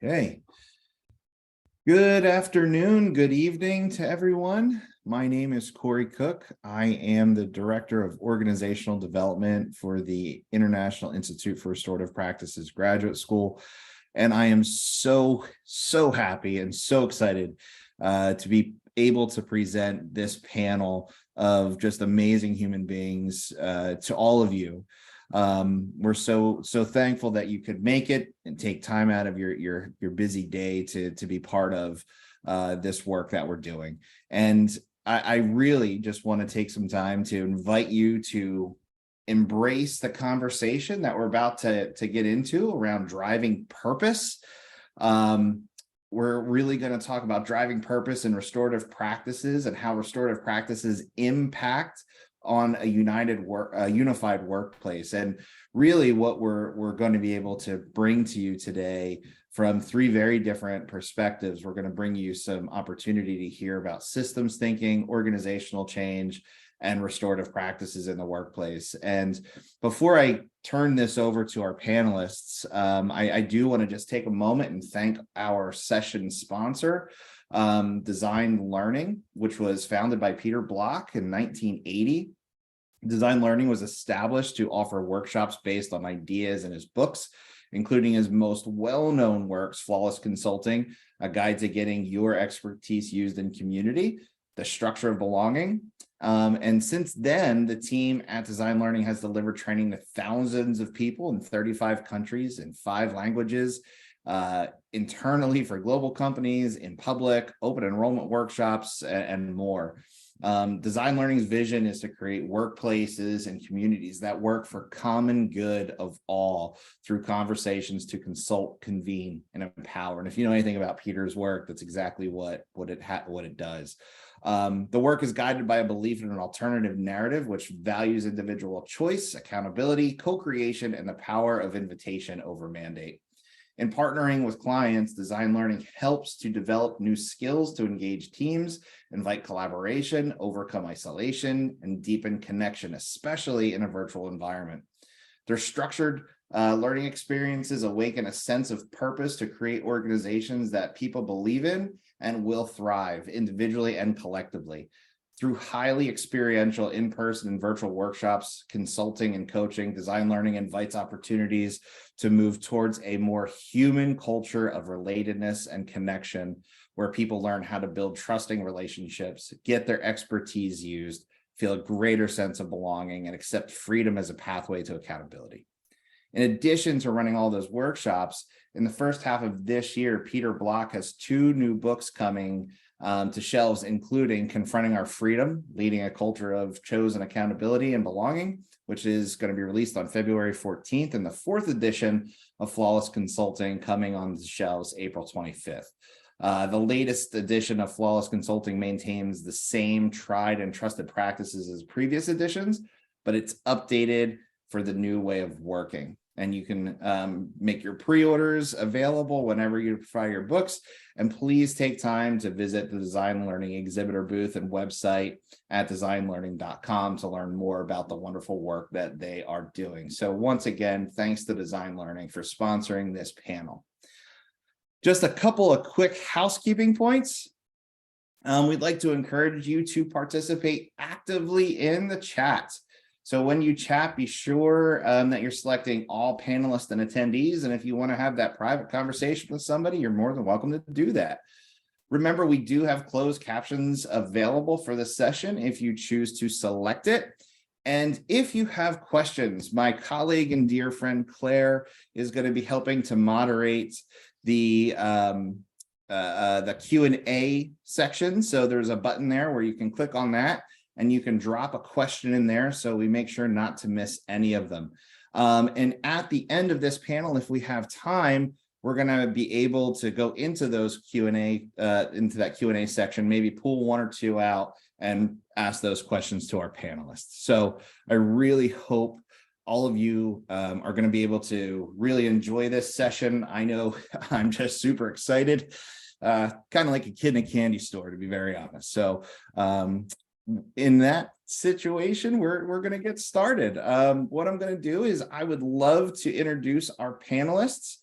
Okay. Good afternoon, good evening to everyone. My name is Koury Cook. I am the Director of Organizational Development for the International Institute for Restorative Practices Graduate School. And I am so happy and so excited to be able to present this panel of just amazing human beings to all of you. We're so thankful that you could make it and take time out of your busy day to be part of this work that we're doing. And I really just want to take some time to invite you to embrace the conversation that we're about to get into around driving purpose. We're really going to talk about driving purpose in restorative practices and how restorative practices impact on a unified workplace. And really what we're going to be able to bring to you today from three very different perspectives. We're going to bring you some opportunity to hear about systems thinking, organizational change, and restorative practices in the workplace. And before I turn this over to our panelists, I do want to just take a moment and thank our session sponsor, Design Learning, which was founded by Peter Block in 1980. Design Learning was established to offer workshops based on ideas in his books, including his most well-known works, Flawless Consulting, A Guide to Getting Your Expertise Used in Community, The Structure of Belonging. And since then, the team at Design Learning has delivered training to thousands of people in 35 countries in 5 languages, internally for global companies, in public, open enrollment workshops, and more. Design Learning's vision is to create workplaces and communities that work for common good of all through conversations to consult, convene, and empower. And if you know anything about Peter's work, that's exactly what it does. The work is guided by a belief in an alternative narrative, which values individual choice, accountability, co-creation, and the power of invitation over mandate. In partnering with clients, Design Learning helps to develop new skills to engage teams, invite collaboration, overcome isolation, and deepen connection, especially in a virtual environment. Their structured learning experiences awaken a sense of purpose to create organizations that people believe in and will thrive individually and collectively. Through highly experiential in-person and virtual workshops, consulting and coaching, Design Learning invites opportunities to move towards a more human culture of relatedness and connection, where people learn how to build trusting relationships, get their expertise used, feel a greater sense of belonging, and accept freedom as a pathway to accountability. In addition to running all those workshops, in the first half of this year, Peter Block has 2 new books coming to shelves, including Confronting Our Freedom, Leading a Culture of Chosen Accountability and Belonging, which is going to be released on February 14th, and the 4th edition of Flawless Consulting coming on the shelves April 25th. The latest edition of Flawless Consulting maintains the same tried and trusted practices as previous editions, but it's updated for the new way of working. And you can make your pre-orders available whenever you buy your books. And please take time to visit the Design Learning exhibitor booth and website at designlearning.com to learn more about the wonderful work that they are doing. So once again, thanks to Design Learning for sponsoring this panel. Just a couple of quick housekeeping points. We'd like to encourage you to participate actively in the chat. So when you chat, be sure that you're selecting all panelists and attendees. And if you want to have that private conversation with somebody, you're more than welcome to do that. Remember, we do have closed captions available for this session if you choose to select it. And if you have questions, my colleague and dear friend Claire is going to be helping to moderate the Q&A section. So there's a button there where you can click on that, and you can drop a question in there, so we make sure not to miss any of them. And at the end of this panel, if we have time, we're going to be able to go into those Q&A, into that Q&A section, maybe pull 1 or 2 out and ask those questions to our panelists. So I really hope all of you are going to be able to really enjoy this session. I know I'm just super excited, kind of like a kid in a candy store, to be very honest. So in that situation, we're going to get started. What I'm going to do is I would love to introduce our panelists.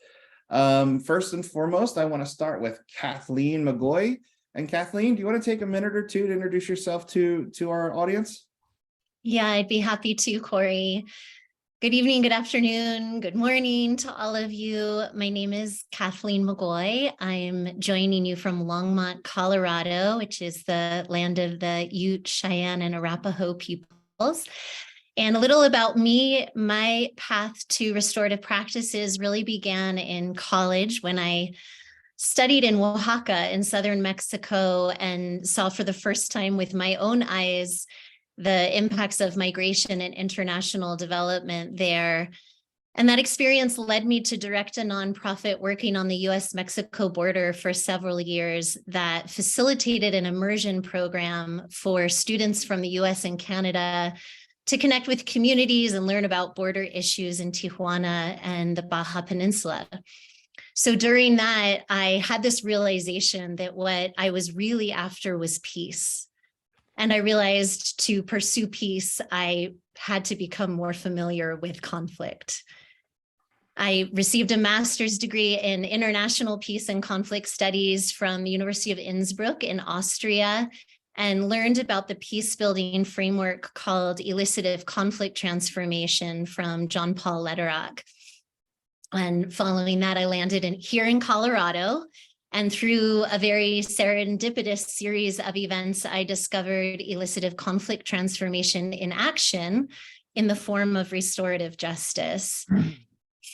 First and foremost, I want to start with Kathleen McGoey. And Kathleen, do you want to take a minute or two to introduce yourself to our audience? Yeah, I'd be happy to, Koury. Good evening, good afternoon, good morning to all of you. My name is Kathleen McGoey. I'm joining you from Longmont, Colorado, which is the land of the Ute, Cheyenne, and Arapaho peoples. And a little about me, my path to restorative practices really began in college when I studied in Oaxaca in southern Mexico and saw for the first time with my own eyes the impacts of migration and international development there. And that experience led me to direct a nonprofit working on the US-Mexico border for several years that facilitated an immersion program for students from the US and Canada to connect with communities and learn about border issues in Tijuana and the Baja Peninsula. So during that, I had this realization that what I was really after was peace. And I realized to pursue peace, I had to become more familiar with conflict. I received a master's degree in international peace and conflict studies from the University of Innsbruck in Austria and learned about the peace building framework called elicitive conflict transformation from John Paul Lederach. And following that, I landed here in Colorado. And through a very serendipitous series of events, I discovered elicitive conflict transformation in action in the form of restorative justice.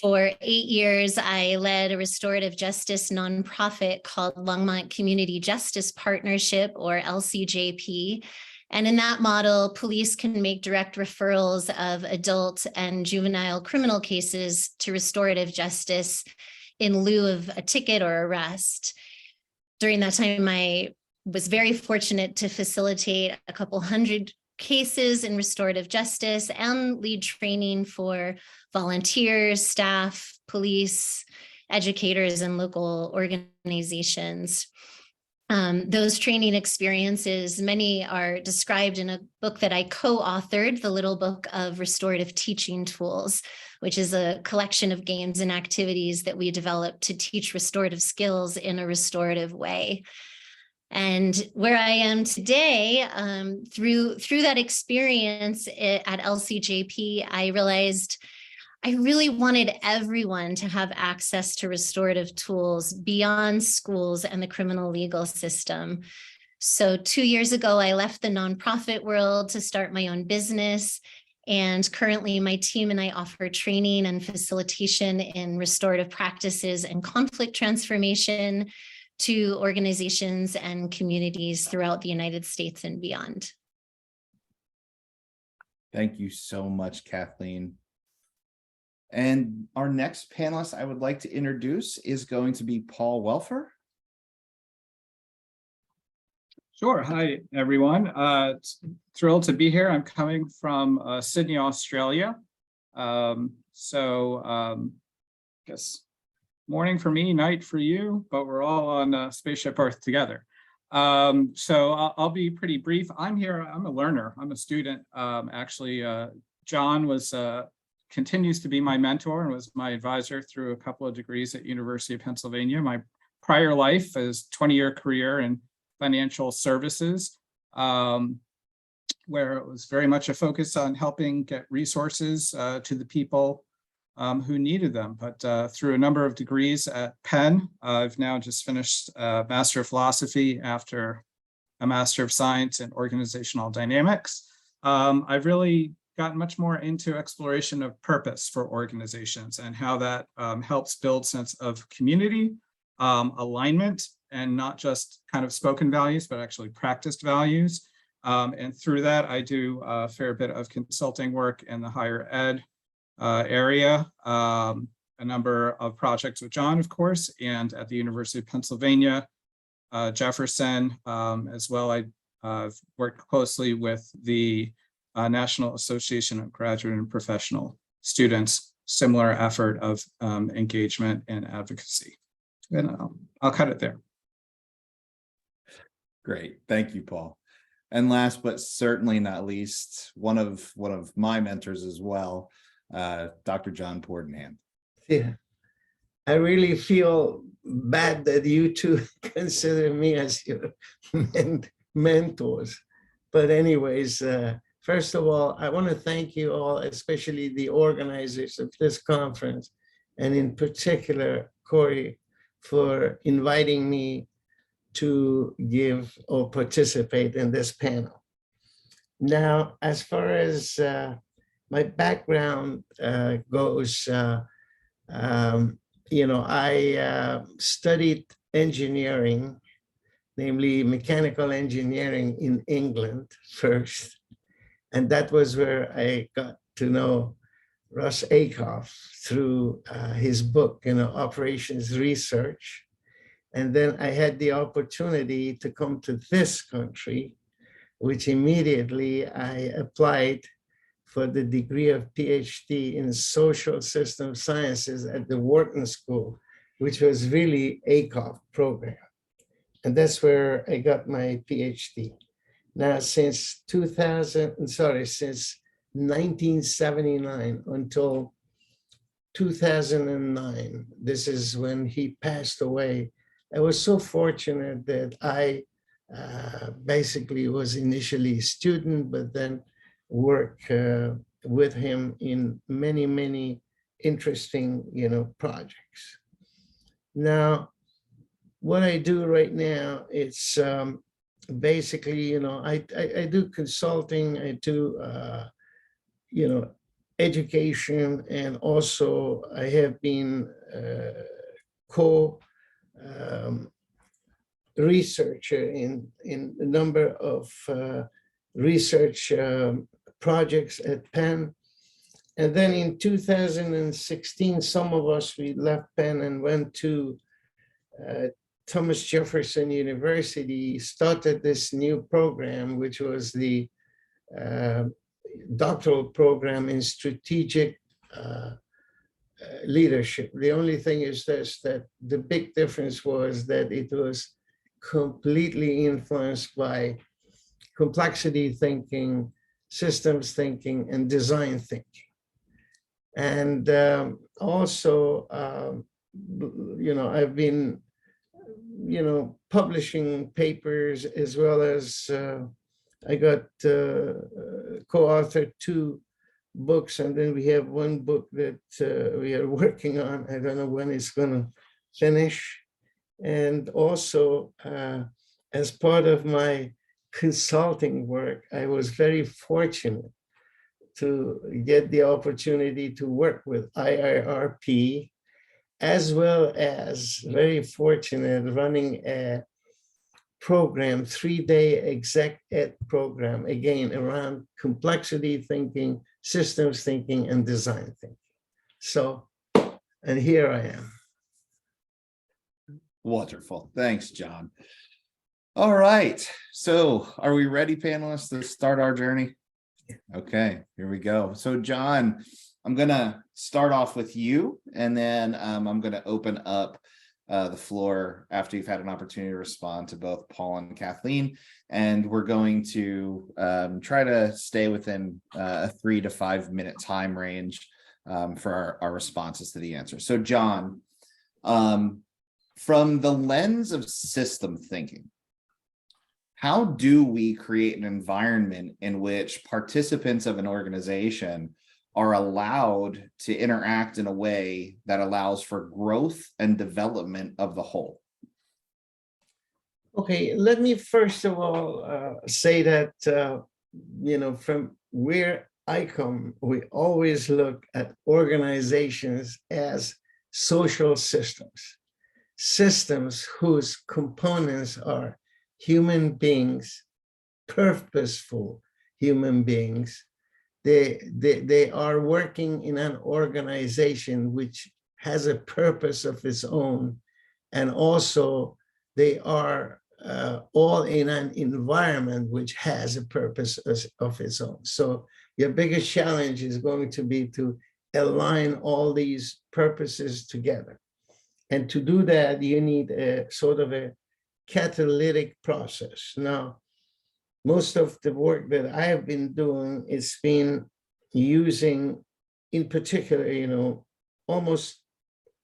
For 8 years, I led a restorative justice nonprofit called Longmont Community Justice Partnership, or LCJP. And in that model, police can make direct referrals of adult and juvenile criminal cases to restorative justice in lieu of a ticket or arrest. During that time, I was very fortunate to facilitate a couple hundred cases in restorative justice and lead training for volunteers, staff, police, educators, and local organizations. Those training experiences, many are described in a book that I co-authored, The Little Book of Restorative Teaching Tools, which is a collection of games and activities that we developed to teach restorative skills in a restorative way. And where I am today, through that experience at LCJP, I realized I really wanted everyone to have access to restorative tools beyond schools and the criminal legal system. So 2 years ago, I left the nonprofit world to start my own business. And currently my team and I offer training and facilitation in restorative practices and conflict transformation to organizations and communities throughout the United States and beyond. Thank you so much, Kathleen. And our next panelist I would like to introduce is going to be Paul Welfer. Sure. Hi, everyone. Thrilled to be here. I'm coming from Sydney, Australia. I guess morning for me, night for you, but we're all on Spaceship Earth together. So I'll be pretty brief. I'm here. I'm a learner. I'm a student. Actually, John continues to be my mentor and was my advisor through a couple of degrees at University of Pennsylvania. My prior life is 20-year career in financial services, where it was very much a focus on helping get resources to the people who needed them. But through a number of degrees at Penn, I've now just finished a Master of Philosophy after a Master of Science in Organizational Dynamics. I've really gotten much more into exploration of purpose for organizations and how that helps build sense of community, alignment, and not just kind of spoken values, but actually practiced values. And through that, I do a fair bit of consulting work in the higher ed area, a number of projects with John, of course, and at the University of Pennsylvania, Jefferson, as well. I've worked closely with the National Association of Graduate and Professional Students, similar effort of engagement and advocacy. And I'll cut it there. Great, thank you, Paul. And last but certainly not least, one of my mentors as well, Dr. John Pourdehnad. Yeah. I really feel bad that you two consider me as your mentors. But anyways, first of all, I want to thank you all, especially the organizers of this conference, and in particular, Koury, for inviting me to give or participate in this panel. Now, as far as my background goes, I studied engineering, namely mechanical engineering in England first. And that was where I got to know Russ Akoff through his book, Operations Research. And then I had the opportunity to come to this country, which immediately I applied for the degree of PhD in social system sciences at the Wharton School, which was really Akoff program. And that's where I got my PhD. Now, since 1979 until 2009, this is when he passed away. I was so fortunate that I basically was initially a student, but then worked with him in many, many interesting, projects. Now, what I do right now, it's basically, I do consulting, I do, education, and also I have been researcher in a number of research projects at Penn. And then in 2016, some of us, we left Penn and went to Thomas Jefferson University, started this new program, which was the doctoral program in strategic leadership. The only thing is this, that the big difference was that it was completely influenced by complexity thinking, systems thinking, and design thinking. And also, I've been, publishing papers, as well as I got co-authored 2 books, and then we have 1 book that we are working on. I don't know when it's going to finish. And also, as part of my consulting work, I was very fortunate to get the opportunity to work with IIRP, as well as very fortunate running a program, 3-day exec ed program, again, around complexity thinking, systems thinking, and design thinking. So, and here I am. Wonderful. Thanks, John. All right. So are we ready, panelists, to start our journey? Okay, here we go. So John, I'm going to start off with you, and then I'm going to open up the floor after you've had an opportunity to respond to both Paul and Kathleen. And we're going to try to stay within a 3 to 5 minute time range for our responses to the answer. So John, from the lens of system thinking, how do we create an environment in which participants of an organization are allowed to interact in a way that allows for growth and development of the whole? Okay, let me first of all say that, from where I come, we always look at organizations as social systems, systems whose components are human beings, purposeful human beings. They are working in an organization which has a purpose of its own, and also they are all in an environment which has a purpose of its own. So your biggest challenge is going to be to align all these purposes together. And to do that, you need a sort of a catalytic process. Now, most of the work that I have been doing is been using, in particular, almost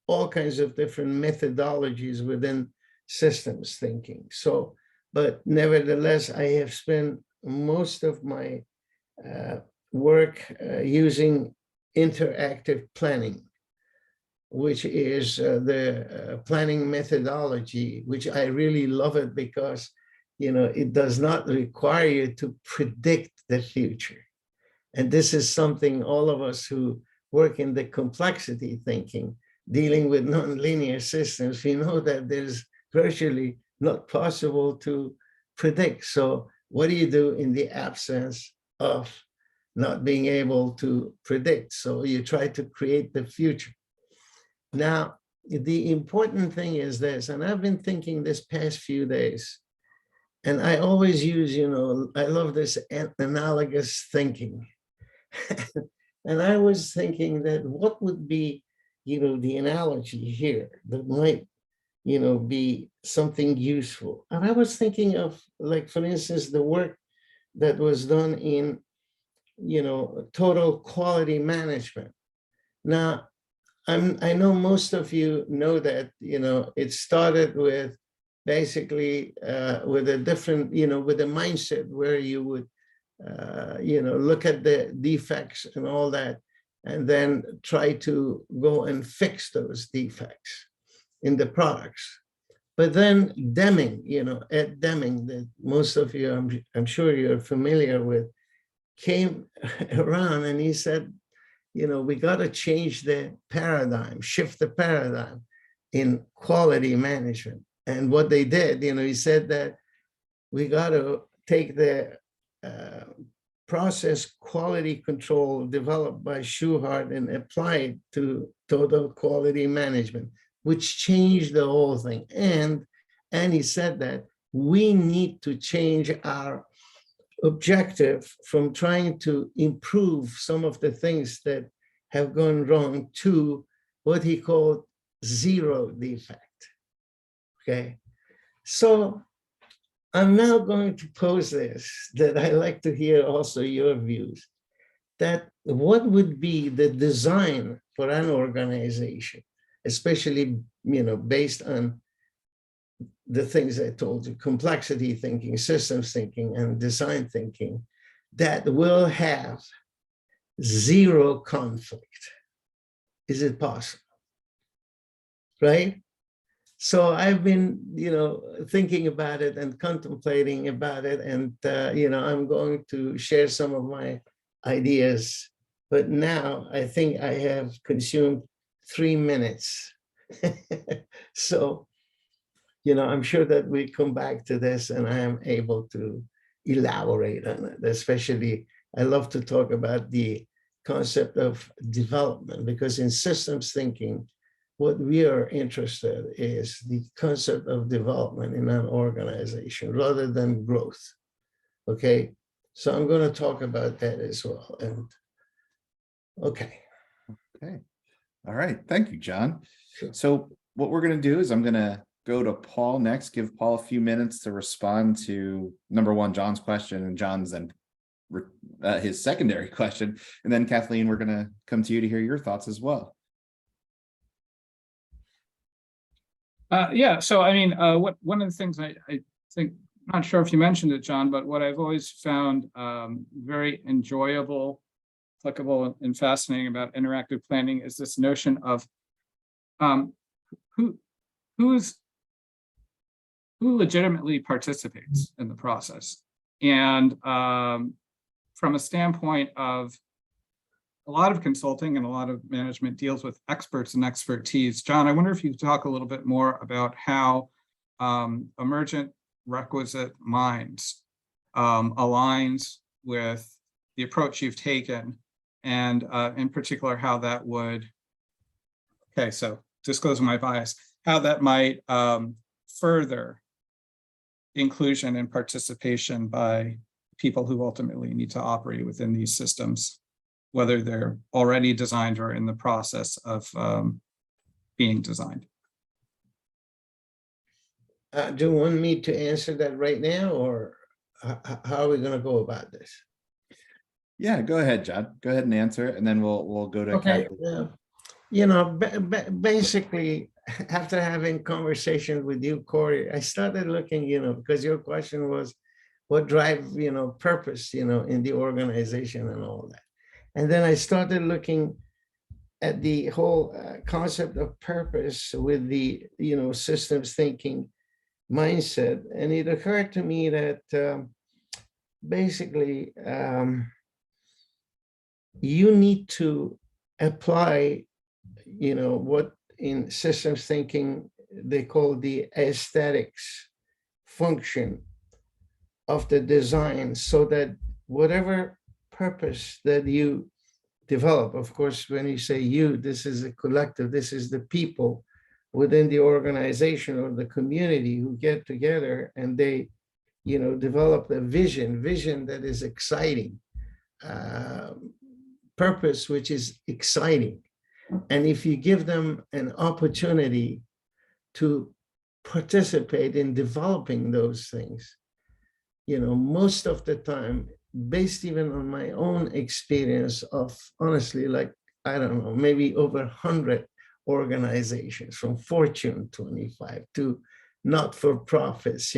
all kinds of different methodologies within systems thinking. So, but nevertheless, I have spent most of my work using interactive planning, which is the planning methodology, which I really love it because, you know, it does not require you to predict the future. And this is something all of us who work in the complexity thinking, dealing with nonlinear systems, we know that there's virtually not possible to predict. So what do you do in the absence of not being able to predict? So you try to create the future. Now, the important thing is this, and I've been thinking this past few days, and I always use, you know, I love this analogous thinking. And I was thinking that what would be, you know, the analogy here that might, you know, be something useful. And I was thinking of, like, for instance, the work that was done in, you know, total quality management. Now, I know most of you know that, you know, it started with basically with a different, you know, with a mindset where you would, you know, look at the defects and all that, and then try to go and fix those defects in the products. But then Deming, you know, Ed Deming, that most of you, I'm sure you're familiar with, came around and he said, you know, we got to change the paradigm, shift the paradigm in quality management. And what they did, you know, he said that we got to take the process quality control developed by Schuhart and apply it to total quality management, which changed the whole thing. And he said that we need to change our objective from trying to improve some of the things that have gone wrong to what he called zero defect. Okay, so I'm now going to pose this, that I like to hear also your views, that what would be the design for an organization, especially, you know, based on the things I told you, complexity thinking, systems thinking, and design thinking, that will have zero conflict. Is it possible? Right? So I've been, you know, thinking about it and contemplating about it, and you know, I'm going to share some of my ideas. But now I think I have consumed 3 minutes. So, you know, I'm sure that we come back to this and I am able to elaborate on it. Especially, I love to talk about the concept of development, because in systems thinking, what we are interested in is the concept of development in an organization rather than growth. Okay, so I'm going to talk about that as well. And okay. Okay. All right. Thank you, John. Sure. So what we're going to do is I'm going to go to Paul next, give Paul a few minutes to respond to number one, John's question, and John's then his secondary question. And then Kathleen, we're going to come to you to hear your thoughts as well. Yeah, so I mean, one of the things I think, not sure if you mentioned it, John, but what I've always found very enjoyable, applicable, and fascinating about interactive planning is this notion of who legitimately participates in the process. And from a standpoint of a lot of consulting and a lot of management deals with experts and expertise. John, I wonder if you could talk a little bit more about how emergent requisite minds aligns with the approach you've taken, and in particular, how that would, okay, so disclosing my bias, how that might further inclusion and participation by people who ultimately need to operate within these systems, whether they're already designed or in the process of being designed. Do you want me to answer that right now, or how are we going to go about this? Yeah, go ahead, John. Go ahead and answer it, and then we'll go to Okay. Kathleen. Basically, after having conversation with you, Koury, I started looking, because your question was what drive, purpose, in the organization and all that. And then I started looking at the whole concept of purpose with the, systems thinking mindset. And it occurred to me that basically you need to apply, what in systems thinking they call the aesthetics function of the design, so that whatever purpose that you develop, of course, when you say you, this is a collective, this is the people within the organization or the community who get together and they, develop a vision that is exciting, purpose which is exciting. And if you give them an opportunity to participate in developing those things, most of the time, based even on my own experience of honestly, like, I don't know, maybe over 100 organizations from Fortune 25 to not-for-profits,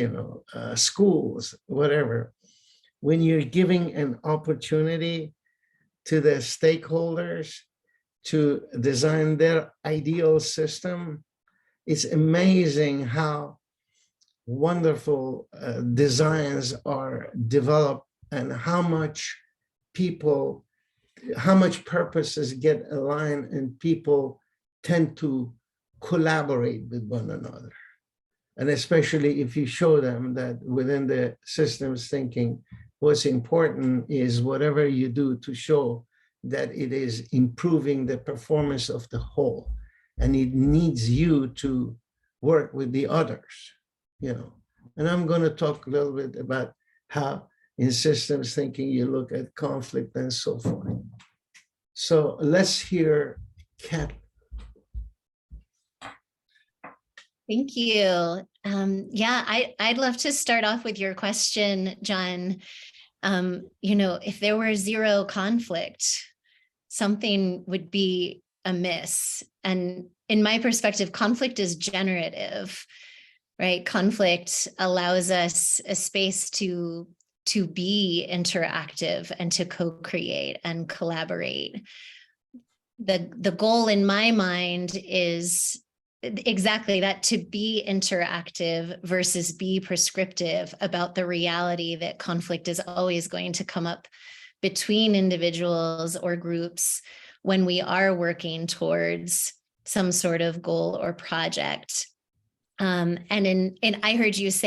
schools, whatever. When you're giving an opportunity to the stakeholders to design their ideal system, it's amazing how wonderful designs are developed and how much purposes get aligned and people tend to collaborate with one another. And especially if you show them that within the systems thinking, what's important is whatever you do to show that it is improving the performance of the whole, and it needs you to work with the others, And I'm going to talk a little bit about how in systems thinking you look at conflict and so forth. So let's hear Kat. Thank you. I'd love to start off with your question, John. If there were zero conflict, something would be amiss. And in my perspective, conflict is generative, right? Conflict allows us a space to be interactive and to co-create and collaborate. The goal in my mind is exactly that, to be interactive versus be prescriptive about the reality that conflict is always going to come up between individuals or groups when we are working towards some sort of goal or project. And I heard you use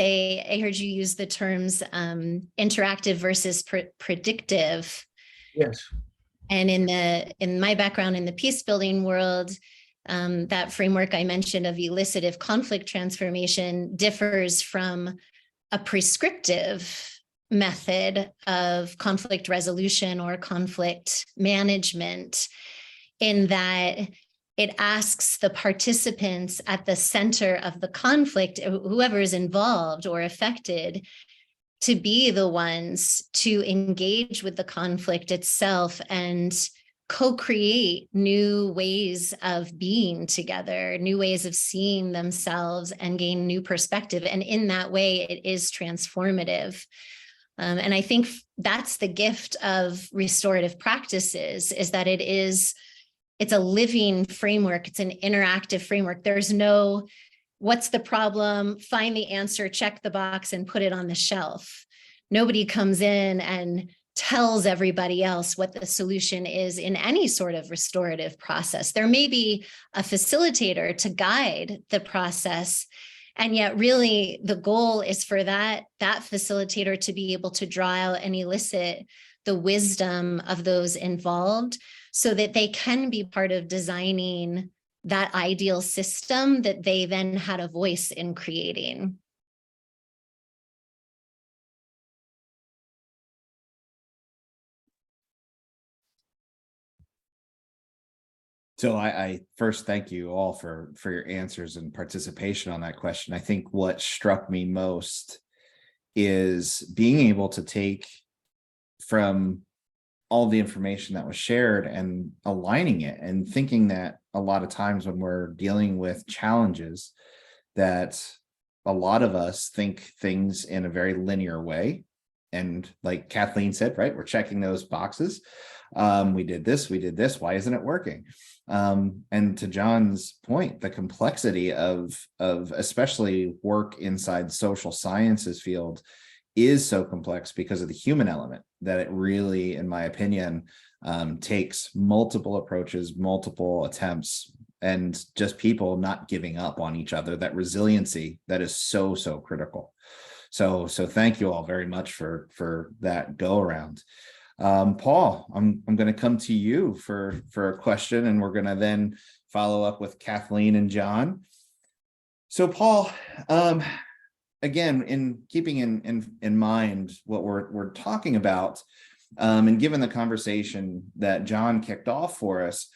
the terms interactive versus predictive. Yes. And in my background in the peace building world, that framework I mentioned of elicitive conflict transformation differs from a prescriptive method of conflict resolution or conflict management, in that it asks the participants at the center of the conflict, whoever is involved or affected, to be the ones to engage with the conflict itself and co-create new ways of being together, new ways of seeing themselves, and gain new perspective. And in that way, it is transformative. And I think that's the gift of restorative practices, is that it's a living framework. It's an interactive framework. There's no, what's the problem? Find the answer, check the box, and put it on the shelf. Nobody comes in and tells everybody else what the solution is in any sort of restorative process. There may be a facilitator to guide the process, and yet really the goal is for that facilitator to be able to draw out and elicit the wisdom of those involved so that they can be part of designing that ideal system that they then had a voice in creating. So I first thank you all for your answers and participation on that question. I think what struck me most is being able to take from all the information that was shared and aligning it and thinking that a lot of times when we're dealing with challenges that a lot of us think things in a very linear way. And like Kathleen said, right, we're checking those boxes. We did this, why isn't it working? And to John's point, the complexity of especially work inside social sciences field is so complex because of the human element, that it really, in my opinion, takes multiple approaches, multiple attempts, and just people not giving up on each other, that resiliency that is so critical. So thank you all very much for that go around. Paul, I'm going to come to you for a question, and we're going to then follow up with Kathleen and John. So Paul, again, in keeping in mind what we're talking about, and given the conversation that John kicked off for us,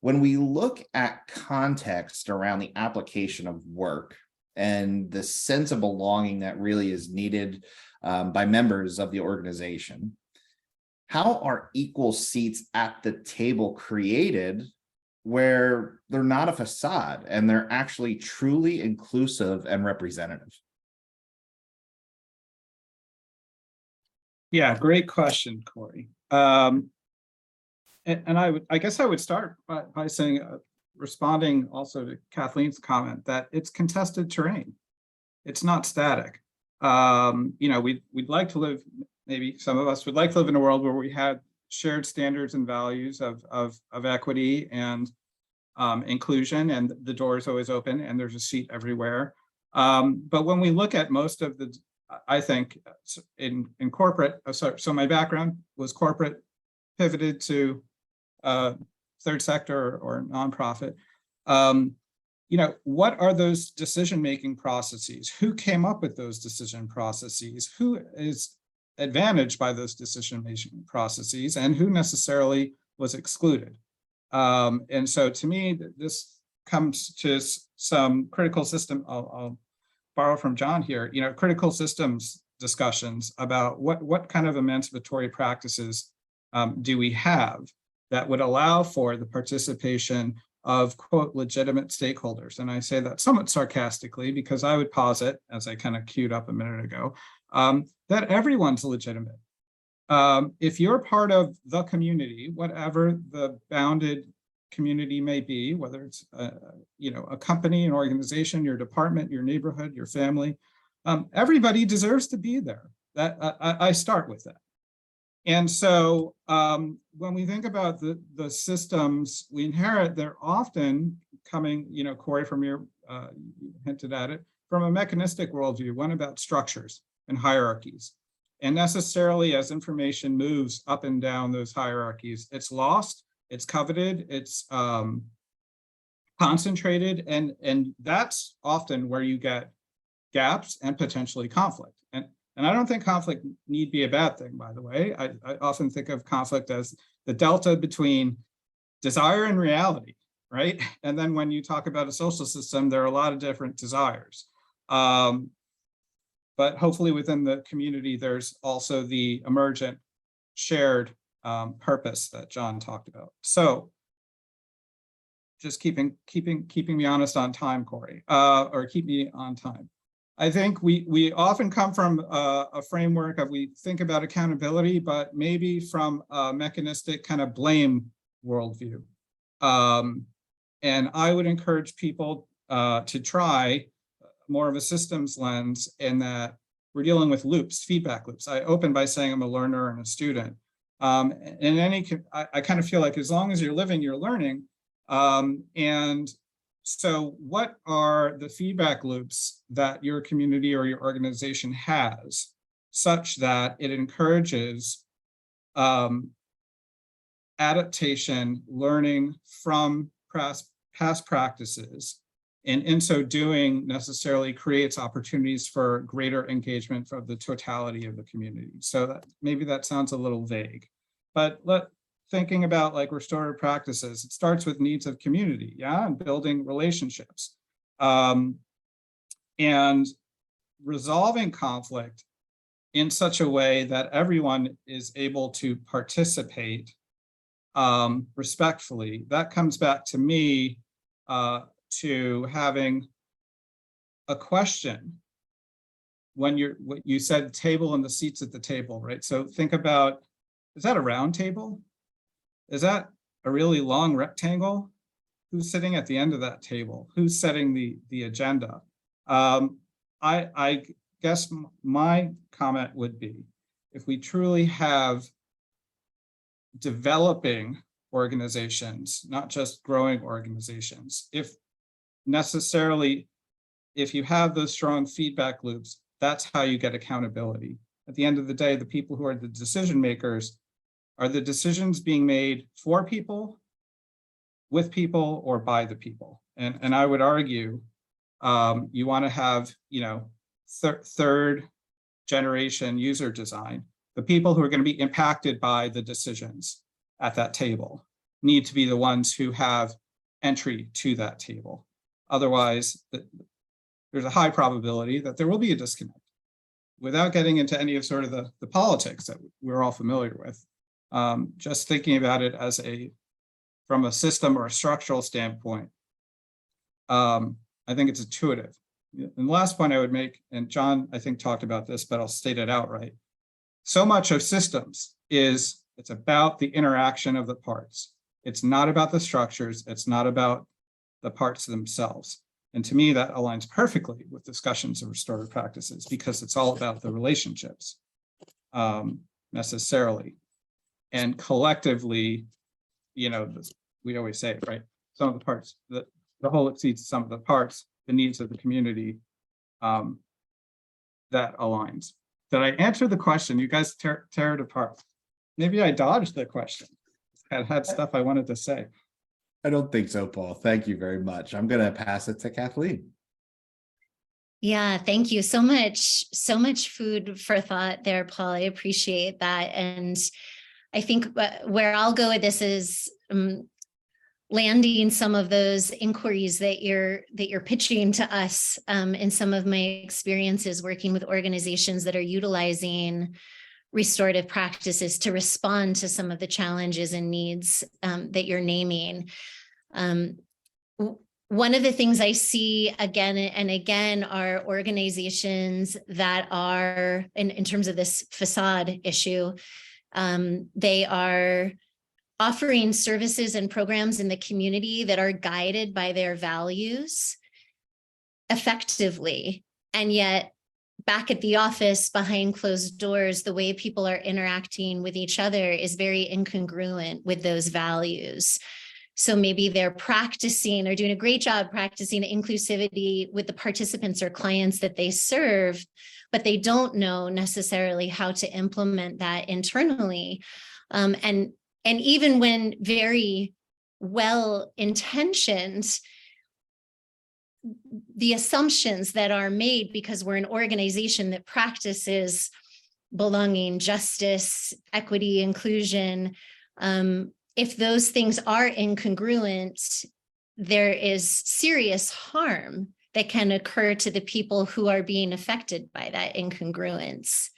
when we look at context around the application of work and the sense of belonging that really is needed by members of the organization, how are equal seats at the table created where they're not a facade and they're actually truly inclusive and representative? Yeah, great question, Koury. And I guess I would start by saying, responding also to Kathleen's comment, that it's contested terrain. It's not static. We'd like to live, maybe some of us would like to live in a world where we had shared standards and values of equity and inclusion, and the door is always open and there's a seat everywhere. But when we look at most of the, I think in corporate, so my background was corporate, pivoted to third sector or nonprofit. What are those decision-making processes? Who came up with those decision processes? Who is advantaged by those decision-making processes, and who necessarily was excluded? And so to me, this comes to some critical system, I'll borrow from John here, critical systems discussions about what kind of emancipatory practices do we have that would allow for the participation of, quote, legitimate stakeholders. And I say that somewhat sarcastically, because I would posit, as I kind of queued up a minute ago, that everyone's legitimate. If you're part of the community, whatever the bounded community may be, whether it's a company, an organization, your department, your neighborhood, your family, everybody deserves to be there. That I start with that. And so when we think about the systems we inherit, they're often coming, Koury, from your, you hinted at it, from a mechanistic worldview, one about structures and hierarchies. And necessarily as information moves up and down those hierarchies, it's lost, it's coveted, it's concentrated, and that's often where you get gaps and potentially conflict. And I don't think conflict need be a bad thing, by the way. I often think of conflict as the delta between desire and reality, right? And then when you talk about a social system, there are a lot of different desires. But hopefully within the community, there's also the emergent shared purpose that John talked about. So just keeping me honest on time, Koury, or keep me on time. I think we often come from a framework of, we think about accountability, but maybe from a mechanistic kind of blame worldview. And I would encourage people to try more of a systems lens, in that we're dealing with loops, feedback loops. I opened by saying I'm a learner and a student. I kind of feel like as long as you're living, you're learning. And so what are the feedback loops that your community or your organization has, such that it encourages adaptation, learning from past practices, and in so doing necessarily creates opportunities for greater engagement from the totality of the community? So that maybe that sounds a little vague, but thinking about like restorative practices, it starts with needs of community, and building relationships, and resolving conflict in such a way that everyone is able to participate respectfully. That comes back to me to having a question when what you said table and the seats at the table, right? So think about, is that a round table? Is that a really long rectangle? Who's sitting at the end of that table? Who's setting the agenda? I guess my comment would be, if we truly have developing organizations, not just growing organizations, if you have those strong feedback loops, that's how you get accountability. At the end of the day, the people who are the decision makers, are the decisions being made for people, with people, or by the people? And I would argue you want to have, third generation user design. The people who are going to be impacted by the decisions at that table need to be the ones who have entry to that table. Otherwise, there's a high probability that there will be a disconnect. Without getting into any of sort of the politics that we're all familiar with, just thinking about it as from a system or a structural standpoint, I think it's intuitive. And the last point I would make, and John, I think, talked about this, but I'll state it outright. So much of systems it's about the interaction of the parts. It's not about the structures. It's not about the parts themselves. And to me, that aligns perfectly with discussions of restorative practices, because it's all about the relationships necessarily. And collectively, we always say it, right? Some of the parts, the whole exceeds some of the parts, the needs of the community, that aligns. Did I answer the question? You guys tear it apart. Maybe I dodged the question. I had stuff I wanted to say. I don't think so, Paul. Thank you very much. I'm going to pass it to Kathleen. Yeah, thank you so much. So much food for thought there, Paul. I appreciate that. And I think where I'll go with this is landing some of those inquiries that you're pitching to us in some of my experiences working with organizations that are utilizing restorative practices to respond to some of the challenges and needs that you're naming. One of the things I see again and again are organizations that are, in terms of this facade issue, they are offering services and programs in the community that are guided by their values effectively. And yet back at the office behind closed doors, the way people are interacting with each other is very incongruent with those values. So maybe they're practicing or doing a great job practicing inclusivity with the participants or clients that they serve, but they don't know necessarily how to implement that internally. And even when very well-intentioned, the assumptions that are made because we're an organization that practices belonging, justice, equity, inclusion, if those things are incongruent, there is serious harm that can occur to the people who are being affected by that incongruence.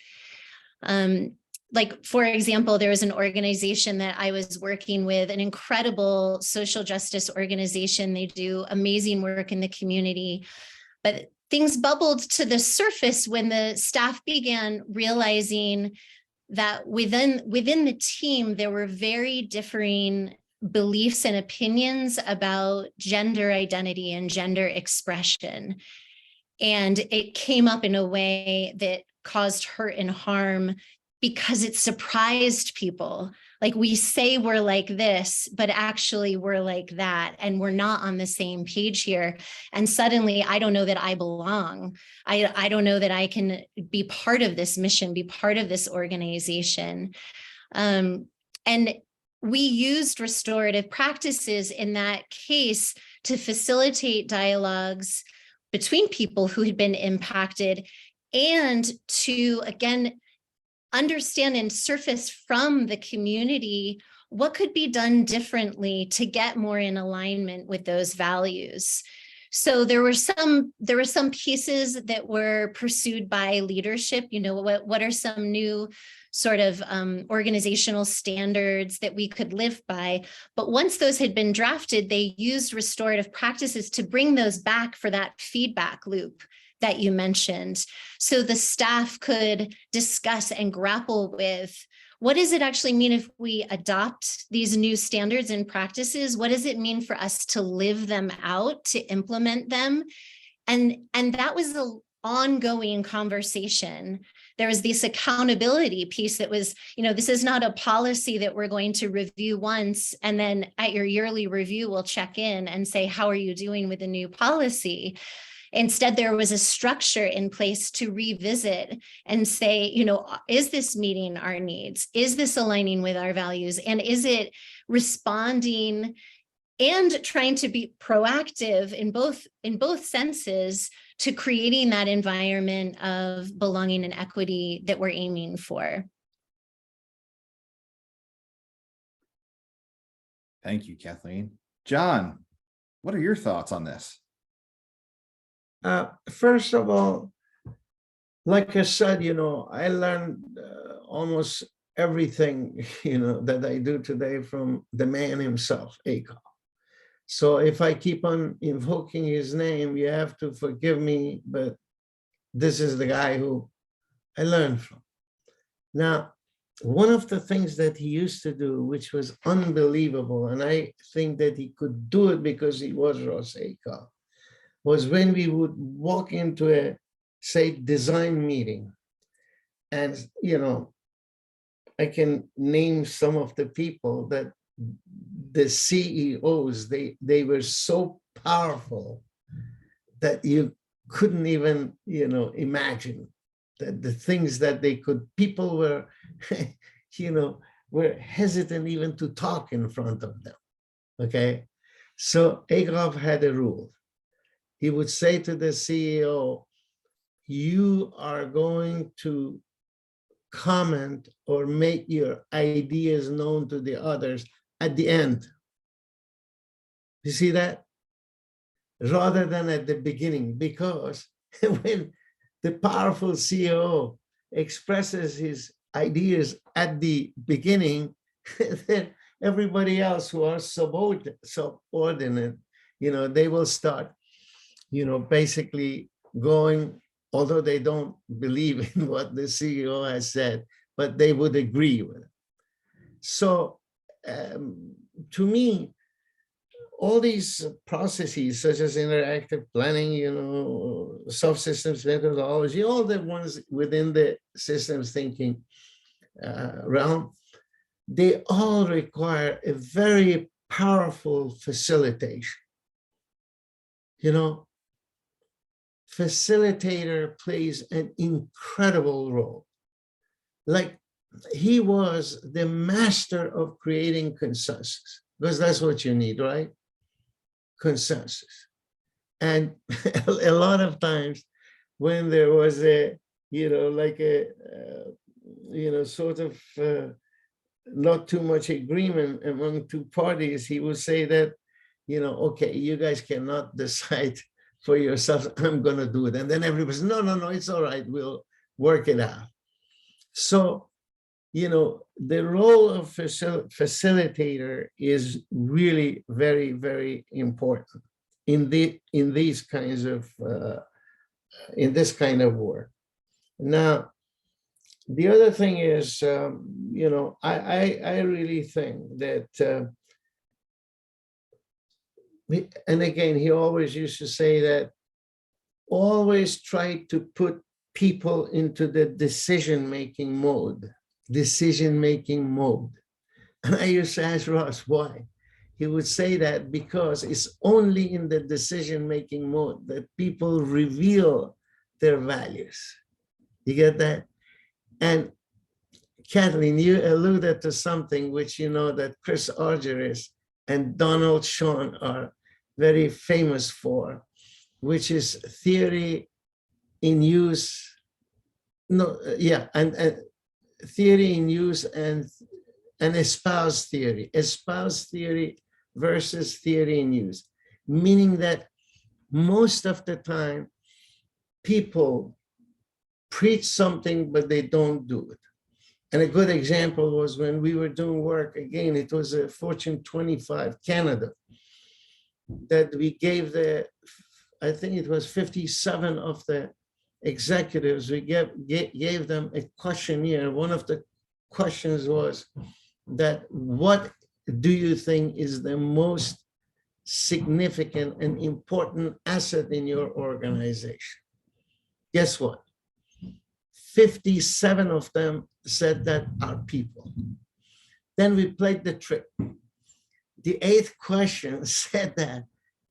Like, for example, there was an organization that I was working with, an incredible social justice organization. They do amazing work in the community, but things bubbled to the surface when the staff began realizing that within the team, there were very differing beliefs and opinions about gender identity and gender expression. And it came up in a way that caused hurt and harm because it surprised people. Like, we say we're like this, but actually we're like that, and we're not on the same page here. And suddenly I don't know that I belong. I don't know that I can be part of this mission, be part of this organization. And we used restorative practices in that case to facilitate dialogues between people who had been impacted, and to, again, understand and surface from the community what could be done differently to get more in alignment with those values. So there were some pieces that were pursued by leadership. You know, what are some new sort of organizational standards that we could live by? But once those had been drafted, they used restorative practices to bring those back for that feedback loop that you mentioned. So the staff could discuss and grapple with, what does it actually mean if we adopt these new standards and practices? What does it mean for us to live them out, to implement them? And that was an ongoing conversation. There was this accountability piece that was, you know, this is not a policy that we're going to review once, and then at your yearly review, we'll check in and say, how are you doing with the new policy? Instead, there was a structure in place to revisit and say, you know, is this meeting our needs? Is this aligning with our values? And is it responding and trying to be proactive in both senses to creating that environment of belonging and equity that we're aiming for? Thank you, Kathleen. John, what are your thoughts on this? First of all, like I said, you know, I learned almost everything, you know, that I do today from the man himself, Akov. So if I keep on invoking his name, you have to forgive me, but this is the guy who I learned from. Now, one of the things that he used to do, which was unbelievable, and I think that he could do it because he was Ross Akov, was when we would walk into a, say, design meeting. And, you know, I can name some of the people that the CEOs, they were so powerful that you couldn't even, you know, imagine that the things that they could, people were, you know, were hesitant even to talk in front of them, okay? So Akov had a rule. He would say to the CEO, you are going to comment or make your ideas known to the others at the end. You see that? Rather than at the beginning, because when the powerful CEO expresses his ideas at the beginning, then everybody else who are subordinate, you know, they will start, you know, basically going, although they don't believe in what the CEO has said, but they would agree with it. So to me, all these processes such as interactive planning, you know, soft systems methodology, all the ones within the systems thinking realm, they all require a very powerful facilitation. You know, facilitator plays an incredible role. Like, he was the master of creating consensus, because that's what you need, right? Consensus. And a lot of times when there was a, you know, like a, you know, sort of not too much agreement among two parties, he would say that, you know, okay, you guys cannot decide for yourselves, I'm going to do it. And then everybody says, no, it's all right, we'll work it out. So, you know, the role of facilitator is really very, very important in these kinds of, in this kind of work. Now, the other thing is, you know, I really think that, and again, he always used to say that always try to put people into the decision-making mode. And I used to ask Ross why. He would say that because it's only in the decision-making mode that people reveal their values. You get that? And Kathleen, you alluded to something which you know that Chris Argyris and Donald Shawn are very famous for, which is theory in use. Theory in use and espoused theory versus theory in use, meaning that most of the time, people preach something, but they don't do it. And a good example was when we were doing work, again, it was a Fortune 25 Canada, that we gave I think it was 57 of the executives, we gave them a questionnaire. One of the questions was that, what do you think is the most significant and important asset in your organization? Guess what? 57 of them said that are people. Then we played the trick. The eighth question said that,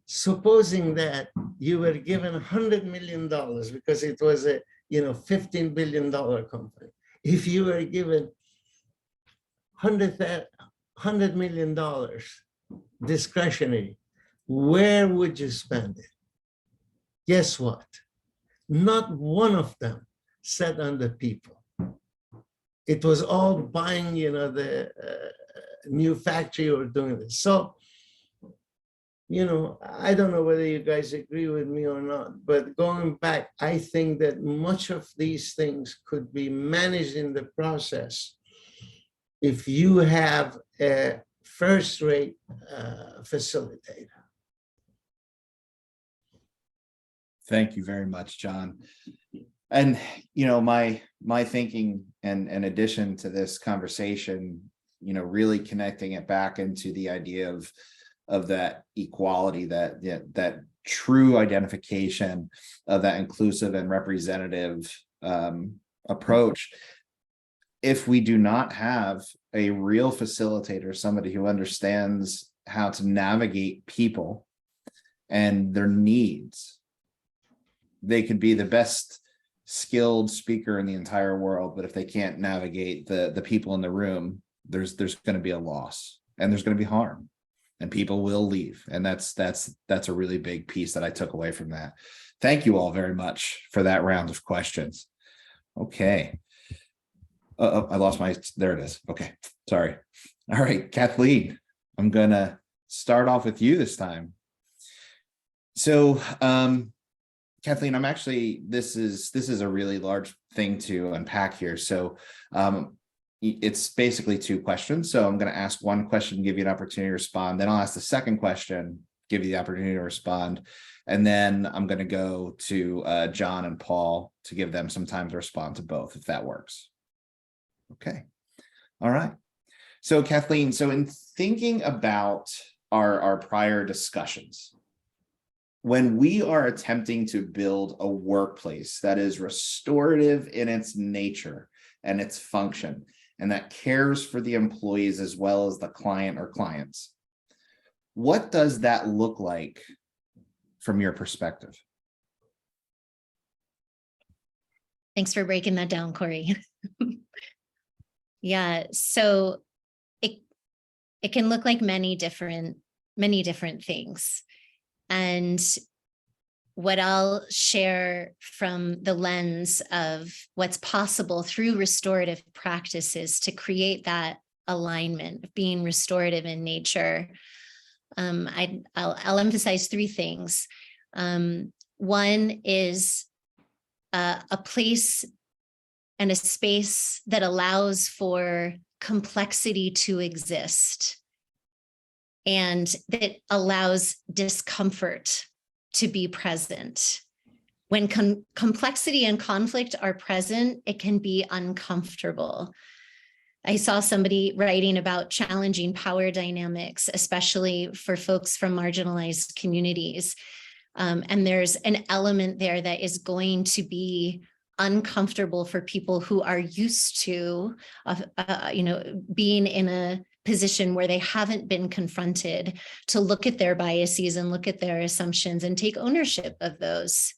supposing that you were given $100 million, because it was a $15 billion company. If you were given $100 million discretionary, where would you spend it? Guess what? Not one of them said on the people. It was all buying, the new factory or doing this. So, I don't know whether you guys agree with me or not, but going back, I think that much of these things could be managed in the process if you have a first-rate facilitator. Thank you very much, John. And, my thinking and in addition to this conversation, really connecting it back into the idea of that equality, that true identification of that inclusive and representative approach. If we do not have a real facilitator, somebody who understands how to navigate people and their needs, they could be the best skilled speaker in the entire world, but if they can't navigate the people in the room, there's going to be a loss and there's going to be harm and people will leave. And that's a really big piece that I took away from that. Thank you all very much for that round of questions. Okay. I lost there it is. Okay. Sorry. All right, Kathleen, I'm going to start off with you this time. So, Kathleen, I'm actually, this is a really large thing to unpack here. So it's basically two questions. So I'm going to ask one question, give you an opportunity to respond. Then I'll ask the second question, give you the opportunity to respond. And then I'm going to go to John and Paul to give them some time to respond to both, if that works. Okay. All right. So Kathleen, so in thinking about our prior discussions, when we are attempting to build a workplace that is restorative in its nature and its function, and that cares for the employees as well as the client or clients, what does that look like from your perspective? Thanks for breaking that down, Koury. Yeah, so it can look like many different things. And what I'll share from the lens of what's possible through restorative practices to create that alignment of being restorative in nature, I'll emphasize three things. One is a place and a space that allows for complexity to exist and that allows discomfort to be present. When complexity and conflict are present, it can be uncomfortable. I saw somebody writing about challenging power dynamics, especially for folks from marginalized communities. And there's an element there that is going to be uncomfortable for people who are used to, being in a position where they haven't been confronted, to look at their biases and look at their assumptions and take ownership of those.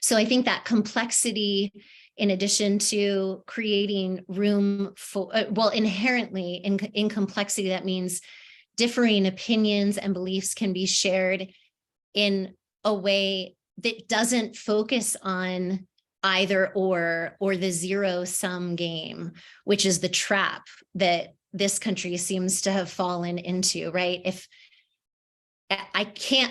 So I think that complexity, in addition to creating room for, inherently in complexity, that means differing opinions and beliefs can be shared in a way that doesn't focus on either or the zero-sum game, which is the trap that this country seems to have fallen into, right?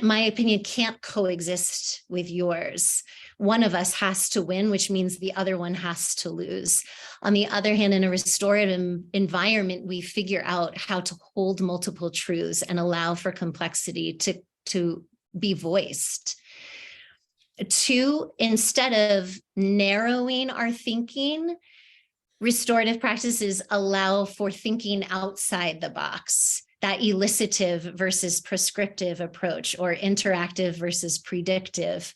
my opinion can't coexist with yours. One of us has to win, which means the other one has to lose. On the other hand, in a restorative environment, we figure out how to hold multiple truths and allow for complexity to be voiced. Two, instead of narrowing our thinking, restorative practices allow for thinking outside the box, that elicitive versus prescriptive approach, or interactive versus predictive,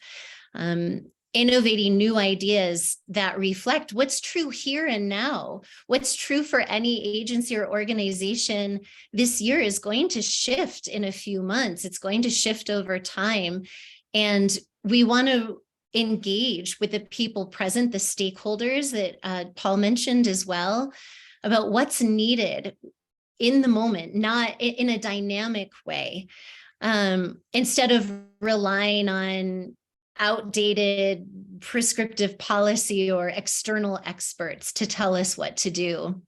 innovating new ideas that reflect what's true here and now. What's true for any agency or organization this year is going to shift in a few months. It's going to shift over time. And we want to engage with the people present, the stakeholders that Paul mentioned as well, about what's needed in the moment, not in a dynamic way, instead of relying on outdated prescriptive policy or external experts to tell us what to do.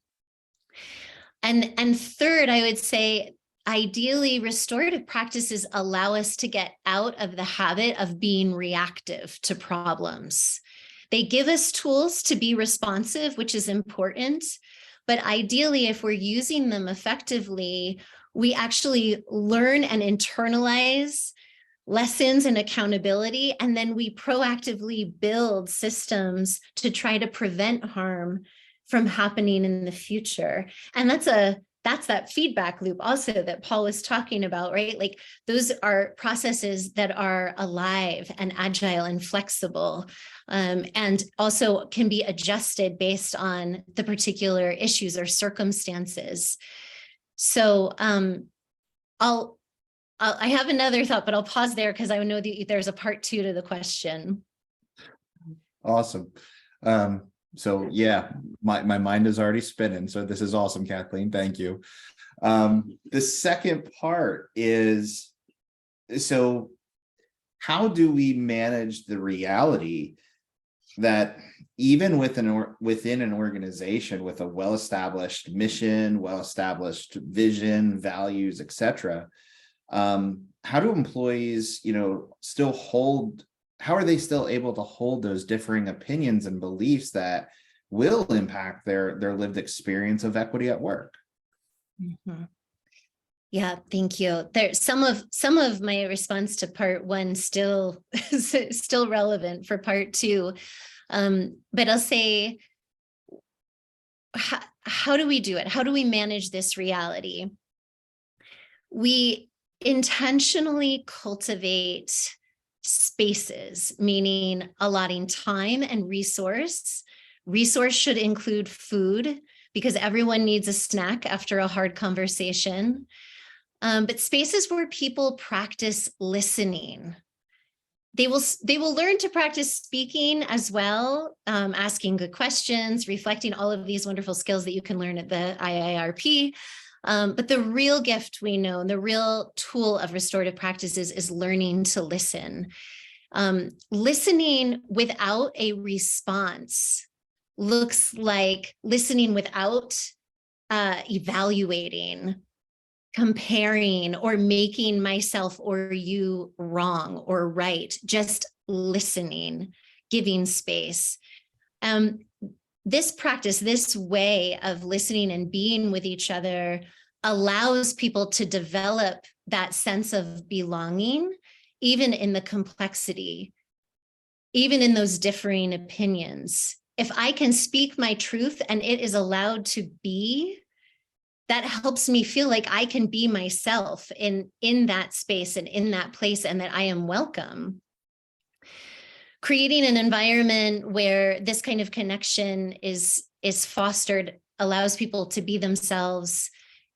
And third, I would say, ideally, restorative practices allow us to get out of the habit of being reactive to problems. They give us tools to be responsive, which is important. But ideally, if we're using them effectively, we actually learn and internalize lessons and accountability, and then we proactively build systems to try to prevent harm from happening in the future. And that's that feedback loop also that Paul was talking about, right? Like, those are processes that are alive and agile and flexible, and also can be adjusted based on the particular issues or circumstances. So I have another thought, but I'll pause there because I know that there's a part 2 to the question. Awesome. So yeah, my mind is already spinning. So this is awesome, Kathleen. Thank you. The second part is, so how do we manage the reality that even within an organization with a well-established mission, well-established vision, values, etc., how do employees, still hold? How are they still able to hold those differing opinions and beliefs that will impact their lived experience of equity at work? Mm-hmm. Yeah, thank you. There's some of my response to part 1 still relevant for part 2. But I'll say, how do we do it? How do we manage this reality? We intentionally cultivate spaces, meaning allotting time and resource. Resource should include food, because everyone needs a snack after a hard conversation. But spaces where people practice listening. They will learn to practice speaking as well, asking good questions, reflecting, all of these wonderful skills that you can learn at the IIRP. But the real gift we know, the real tool of restorative practices, is learning to listen. Listening without a response looks like listening without evaluating, comparing, or making myself or you wrong or right, just listening, giving space. This practice, this way of listening and being with each other, allows people to develop that sense of belonging, even in the complexity, even in those differing opinions. If I can speak my truth and it is allowed to be, that helps me feel like I can be myself in that space and in that place, and that I am welcome. Creating an environment where this kind of connection is fostered allows people to be themselves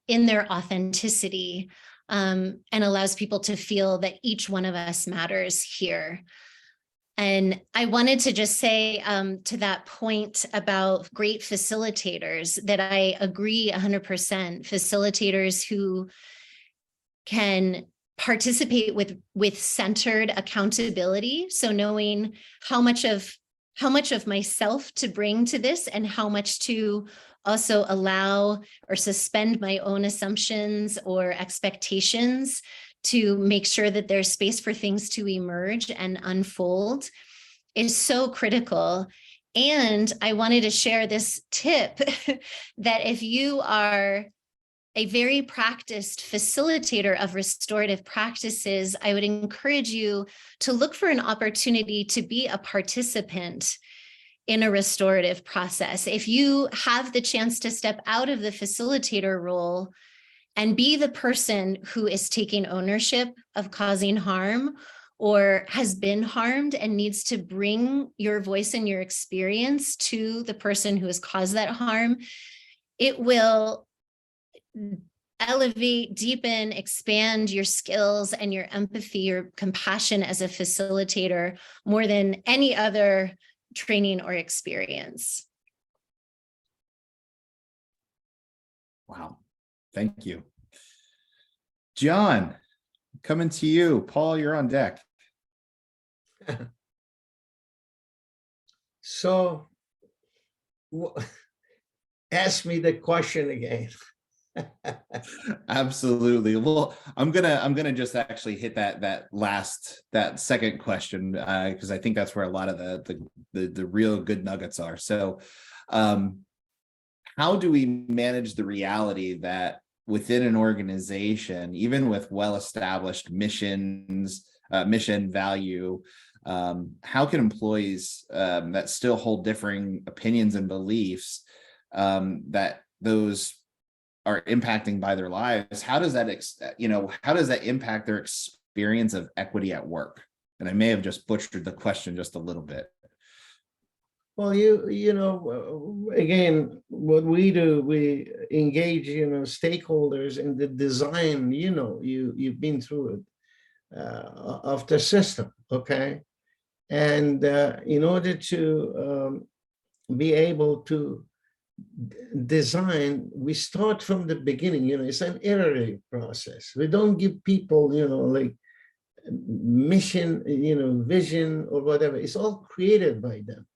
in their authenticity, and allows people to feel that each one of us matters here. And I wanted to just say to that point about great facilitators, that I agree 100%. Facilitators who can participate with centered accountability. So knowing how much of myself to bring to this, and how much to also allow or suspend my own assumptions or expectations to make sure that there's space for things to emerge and unfold is so critical. And I wanted to share this tip that if you are a very practiced facilitator of restorative practices, I would encourage you to look for an opportunity to be a participant in a restorative process. If you have the chance to step out of the facilitator role and be the person who is taking ownership of causing harm or has been harmed and needs to bring your voice and your experience to the person who has caused that harm, it will elevate, deepen, expand your skills and your empathy, your compassion as a facilitator more than any other training or experience. Wow. Thank you. John, coming to you. Paul, you're on deck. So ask me the question again. Absolutely. Well, I'm gonna just actually hit that second question because I think that's where a lot of the real good nuggets are. So how do we manage the reality that within an organization, even with well-established missions, mission value, how can employees that still hold differing opinions and beliefs that those are impacting by their lives? How does that, how does that impact their experience of equity at work? And I may have just butchered the question just a little bit. Well, again, what we do, we engage, stakeholders in the design, you've been through it, of the system, okay? And in order to be able to design, we start from the beginning, it's an iterative process. We don't give people, like mission, vision or whatever. It's all created by them.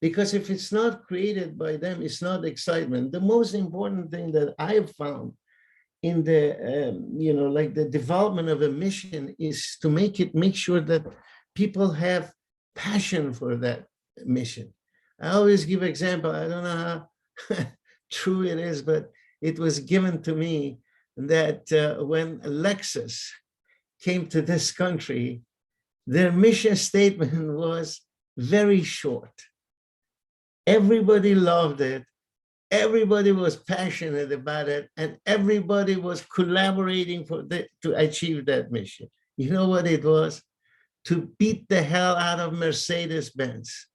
Because if it's not created by them, it's not excitement. The most important thing that I've found in the, like the development of a mission is to make sure that people have passion for that mission. I always give example. I don't know how true it is, but it was given to me that when Lexus came to this country, their mission statement was very short. Everybody loved it. Everybody was passionate about it, and everybody was collaborating to achieve that mission. You know what it was? To beat the hell out of Mercedes-Benz.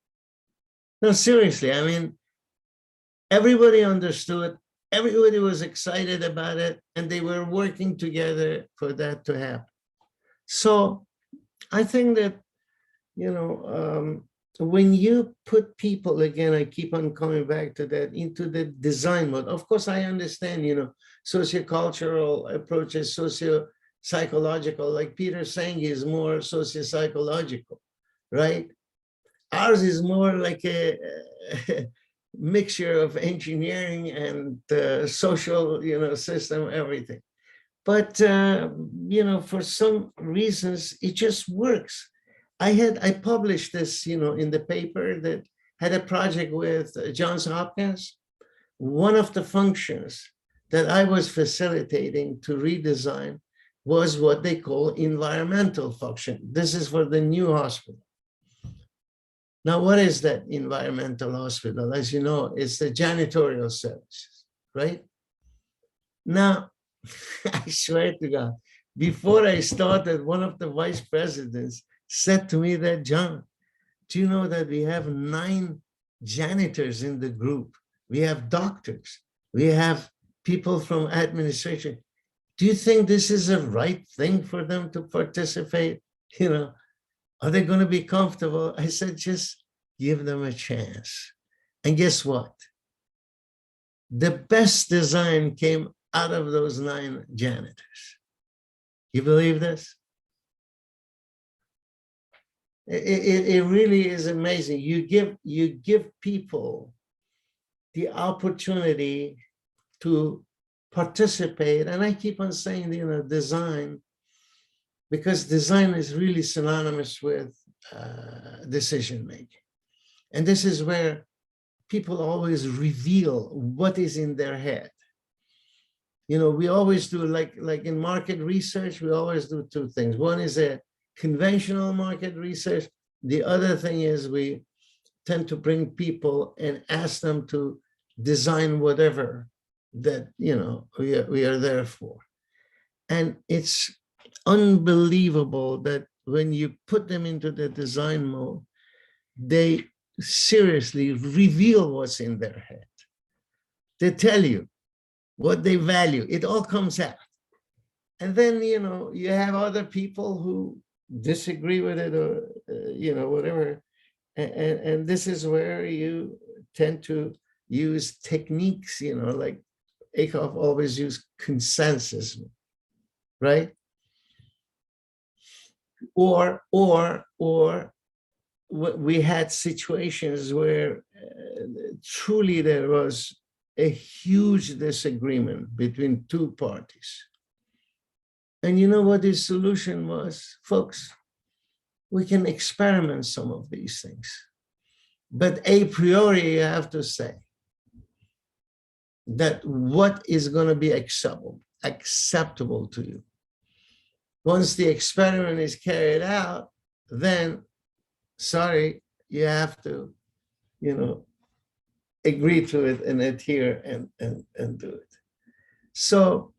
No, seriously, I mean, everybody understood, everybody was excited about it, and they were working together for that to happen. So I think that, when you put people, again, I keep on coming back to that, into the design mode. Of course, I understand, sociocultural approaches, socio-psychological, like Peter's saying, is more socio-psychological, right? Ours is more like a mixture of engineering and social, system, everything. But, for some reasons, it just works. I published this, in the paper that had a project with Johns Hopkins. One of the functions that I was facilitating to redesign was what they call environmental function. This is for the new hospital. Now, what is that environmental hospital? As you know, it's the janitorial services, right? Now, I swear to God, before I started, one of the vice presidents said to me that, John, do you know that we have 9 janitors in the group? We have doctors. We have people from administration. Do you think this is a right thing for them to participate? Are they going to be comfortable? I said, just give them a chance. And guess what? The best design came out of those 9 janitors. You believe this? It really is amazing. You give people the opportunity to participate. And I keep on saying, design because design is really synonymous with decision making. And this is where people always reveal what is in their head. You know, we always do, like in market research, we always do two things. One is a conventional market research. The other thing is we tend to bring people and ask them to design whatever that, you know, we are there for. And it's unbelievable that when you put them into the design mode, they seriously reveal what's in their head. They tell you what they value. It all comes out. And then, you know, you have other people who disagree with it, or, you know, whatever. And this is where you tend to use techniques, you know, like Acuff always used consensus, right? Or we had situations where truly there was a huge disagreement between two parties. And you know what his solution was? Folks, we can experiment some of these things. But a priori, you have to say that what is going to be acceptable to you. Once the experiment is carried out, then, sorry, you have to, you know, agree to it and adhere and do it. So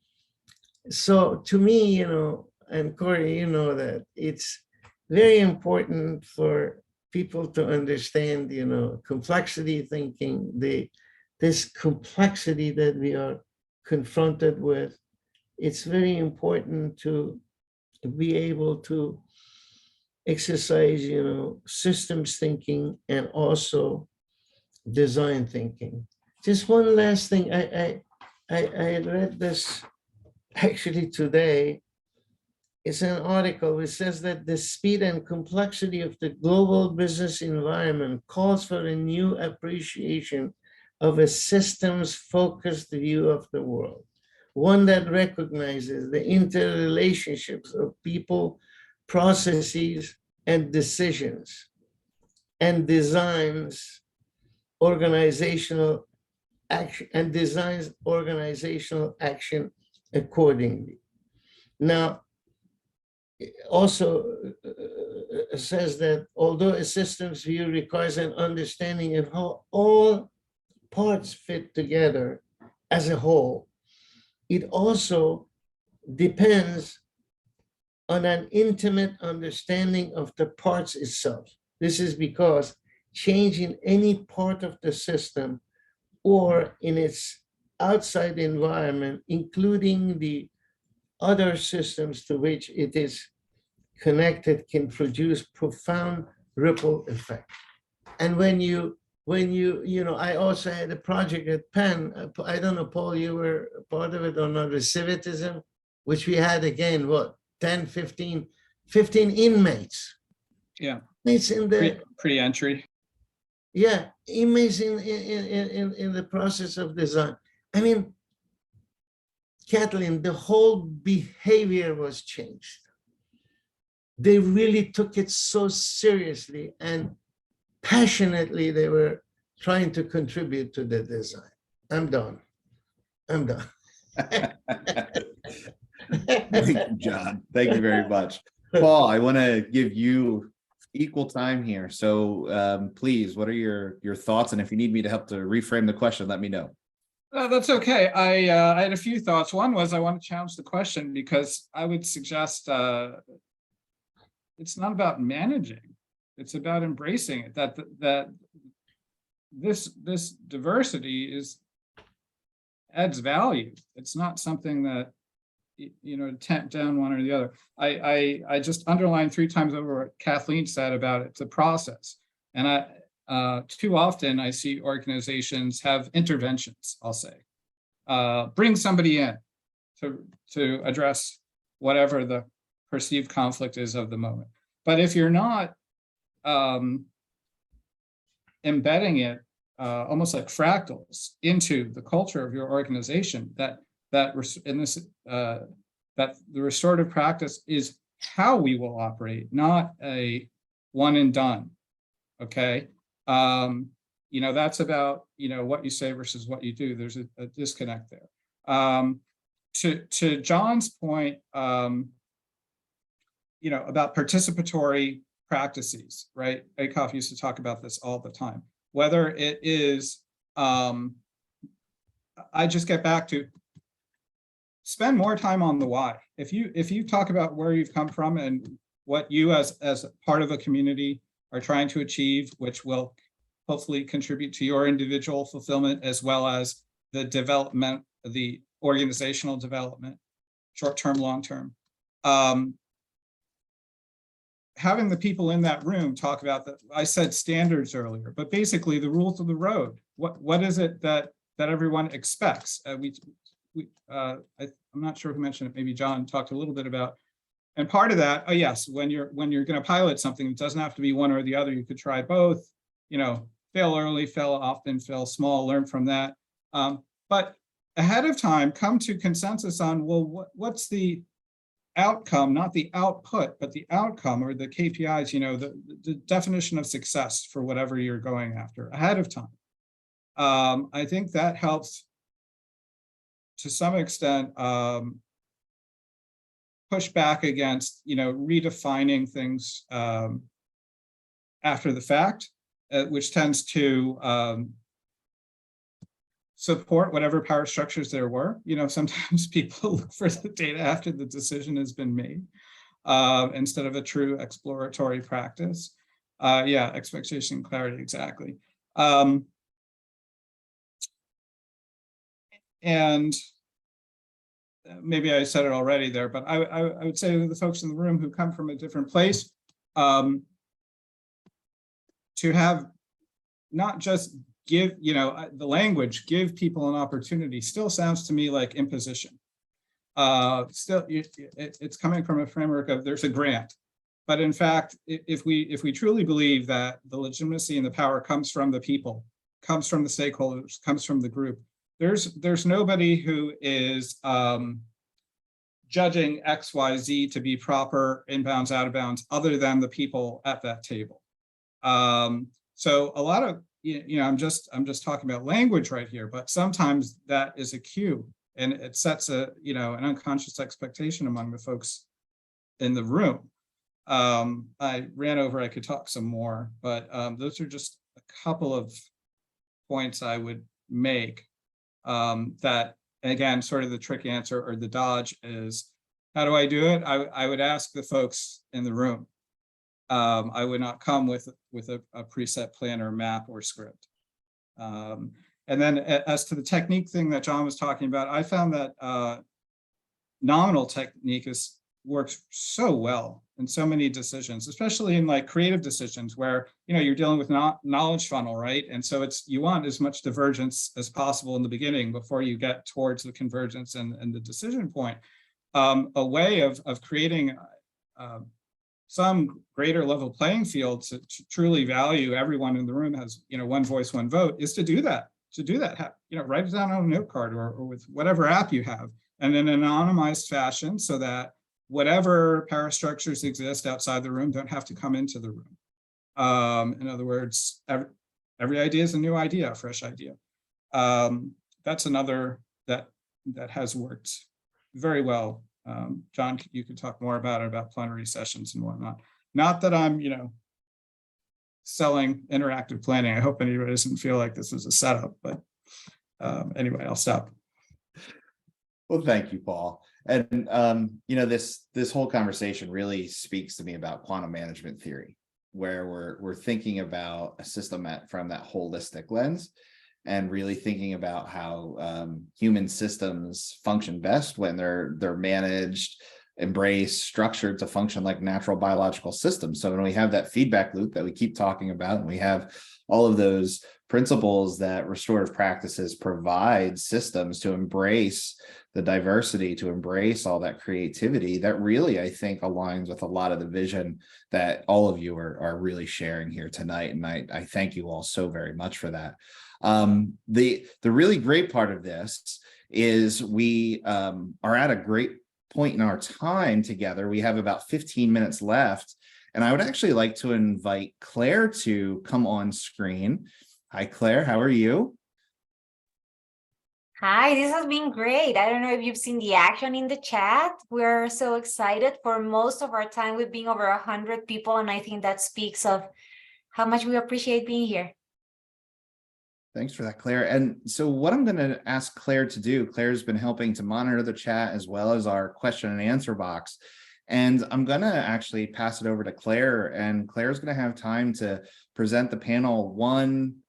to me, you know, and Koury, you know, that it's very important for people to understand, you know, complexity thinking, this complexity that we are confronted with. It's very important to be able to exercise, you know, systems thinking and also design thinking. Just one last thing. I read this actually today. It's an article which says that the speed and complexity of the global business environment calls for a new appreciation of a systems-focused view of the world, one that recognizes the interrelationships of people, processes, and decisions, and designs organizational action accordingly. Now, it also says that although a systems view requires an understanding of how all parts fit together as a whole, it also depends on an intimate understanding of the parts itself. This is because change in any part of the system or in its outside environment, including the other systems to which it is connected, can produce profound ripple effect. And when you know, I also had a project at Penn. I don't know, Paul, you were part of it or not, recidivism, which we had again, what, 10, 15 inmates. Yeah. It's in the pre-entry. Yeah, inmates in the process of design. I mean, Kathleen, the whole behavior was changed. They really took it so seriously and passionately they were trying to contribute to the design. I'm done. Thank you, John. Thank you very much. Paul, I want to give you equal time here. So please, what are your thoughts? And if you need me to help to reframe the question, let me know. That's okay. I had a few thoughts. One was I want to challenge the question because I would suggest it's not about managing. It's about embracing it. That this diversity adds value. It's not something that, you know, tamp down one or the other. I just underlined 3 times over what Kathleen said about it's a process. And too often I see organizations have interventions, I'll say. Bring somebody in to address whatever the perceived conflict is of the moment. But if you're not embedding it almost like fractals into the culture of your organization, that the restorative practice is how we will operate, not a one and done. Okay. That's about, what you say versus what you do. There's a disconnect there. To John's point, about participatory practices, right? Akoff used to talk about this all the time. Whether it is, I just get back to spend more time on the why. If you talk about where you've come from and what you as part of a community are trying to achieve, which will hopefully contribute to your individual fulfillment as well as the development, the organizational development, short-term, long-term. Having the people in that room talk about that. I said standards earlier, but basically the rules of the road. What is it that everyone expects? I'm not sure who mentioned it. Maybe John talked a little bit about. And part of that, oh yes, when you're going to pilot something, it doesn't have to be one or the other. You could try both. Fail early, fail often, fail small. Learn from that. But ahead of time, come to consensus on what's the outcome, not the output, but the outcome or the KPIs, the definition of success for whatever you're going after ahead of time. I think that helps to some extent push back against, redefining things after the fact, which tends to support whatever power structures there were. Sometimes people look for the data after the decision has been made instead of a true exploratory practice. Yeah, expectation, clarity, exactly. And maybe I said it already there, but I would say to the folks in the room who come from a different place, to have not just give, the language, give people an opportunity still sounds to me like imposition. Still, it's coming from a framework of there's a grant. But in fact, if we truly believe that the legitimacy and the power comes from the people, comes from the stakeholders, comes from the group, there's nobody who is judging X, Y, Z to be proper inbounds, out of bounds, other than the people at that table. So a lot of, I'm just talking about language right here, but sometimes that is a cue, and it sets an unconscious expectation among the folks in the room. I ran over, I could talk some more, but those are just a couple of points I would make. That again, sort of the trick answer or the dodge is, how do I do it? I would ask the folks in the room. I would not come with a preset plan or map or script. And then as to the technique thing that John was talking about, I found that nominal technique works so well in so many decisions, especially in like creative decisions where, you're dealing with knowledge funnel, right? And so you want as much divergence as possible in the beginning before you get towards the convergence and the decision point. A way of creating some greater level playing field to truly value everyone in the room has, one voice, one vote, is to do that. Write it down on a note card or with whatever app you have, and in an anonymized fashion so that whatever power structures exist outside the room don't have to come into the room. In other words, every idea is a new idea, a fresh idea. That's another that has worked very well. John, you could talk more about plenary sessions and whatnot. Not that I'm, selling interactive planning. I hope anybody doesn't feel like this was a setup, but anyway, I'll stop. Well, thank you, Paul. And this whole conversation really speaks to me about quantum management theory, where we're thinking about a system from that holistic lens, and really thinking about how human systems function best when they're managed, embraced, structured to function like natural biological systems. So when we have that feedback loop that we keep talking about, and we have all of those principles that restorative practices provide systems to embrace the diversity, to embrace all that creativity, that really, I think, aligns with a lot of the vision that all of you are really sharing here tonight. And I thank you all so very much for that. The really great part of this is we are at a great point in our time together. We have about 15 minutes left, and I would actually like to invite Claire to come on screen. Hi, Claire, how are you? Hi, this has been great. I don't know if you've seen the action in the chat. We're so excited. For most of our time, we've been over 100 people, and I think that speaks of how much we appreciate being here. Thanks for that, Claire. And so what I'm going to ask Claire to do, Claire's been helping to monitor the chat as well as our question and answer box. And I'm going to actually pass it over to Claire, and Claire's going to have time to present the panel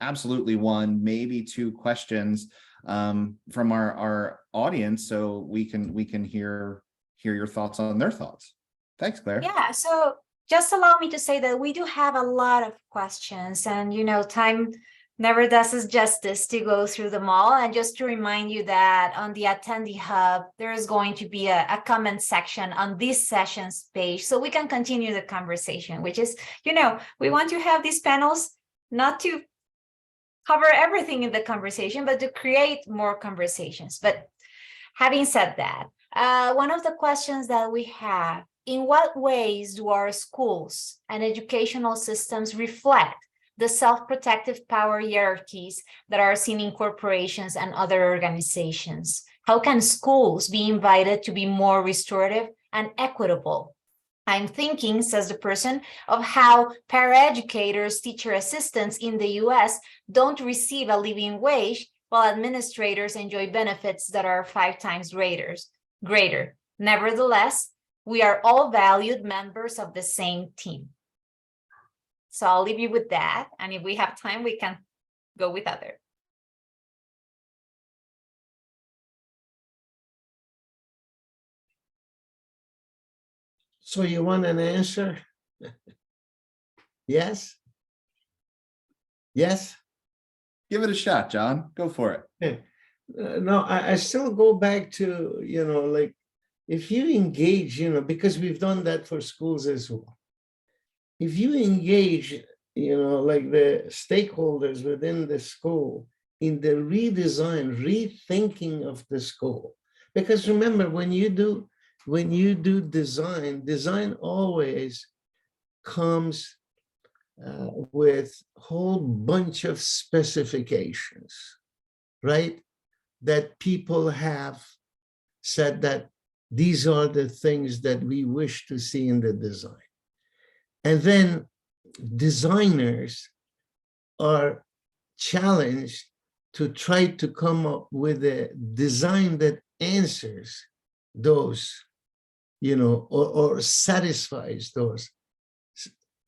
absolutely one, maybe two questions from our audience, so we can hear your thoughts on their thoughts. Thanks, Claire. Yeah, so just allow me to say that we do have a lot of questions, and time never does us justice to go through them all. And just to remind you that on the Attendee Hub, there is going to be a comment section on this session's page, so we can continue the conversation, which is, we want to have these panels not to cover everything in the conversation, but to create more conversations. But having said that, one of the questions that we have, in what ways do our schools and educational systems reflect the self-protective power hierarchies that are seen in corporations and other organizations? How can schools be invited to be more restorative and equitable? I'm thinking, says the person, of how paraeducators, teacher assistants in the US don't receive a living wage, while administrators enjoy benefits that are 5 times greater. Nevertheless, we are all valued members of the same team. So I'll leave you with that. And if we have time, we can go with other. So you want an answer? Yes? Yes? Give it a shot, John. Go for it. Okay. No, I still go back to, like, if you engage, because we've done that for schools as well. If you engage, like the stakeholders within the school in the redesign, rethinking of the school, because remember, when you do design always comes with a whole bunch of specifications, right? That people have said that these are the things that we wish to see in the design. And then designers are challenged to try to come up with a design that answers those, or satisfies those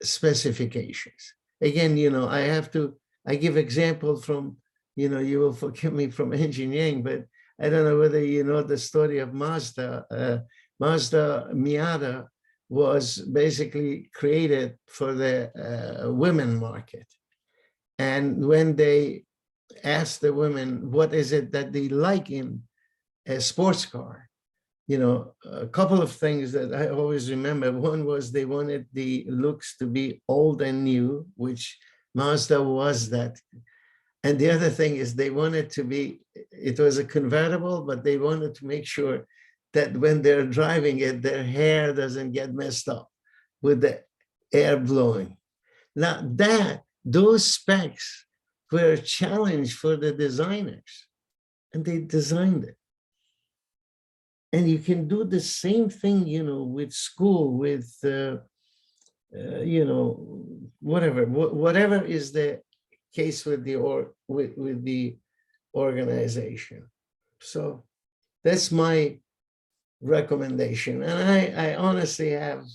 specifications. Again, I give example from, you will forgive me, from engineering, but I don't know whether you know the story of Mazda. Mazda Miata was basically created for the women market. And when they asked the women, what is it that they like in a sports car? A couple of things that I always remember. One was they wanted the looks to be old and new, which Mazda was that. And the other thing is they wanted to be, it was a convertible, but they wanted to make sure that when they're driving it, their hair doesn't get messed up with the air blowing. Now those specs were a challenge for the designers, and they designed it. And you can do the same thing, with school, with, whatever is the case with the organization. So that's my recommendation. And I honestly have,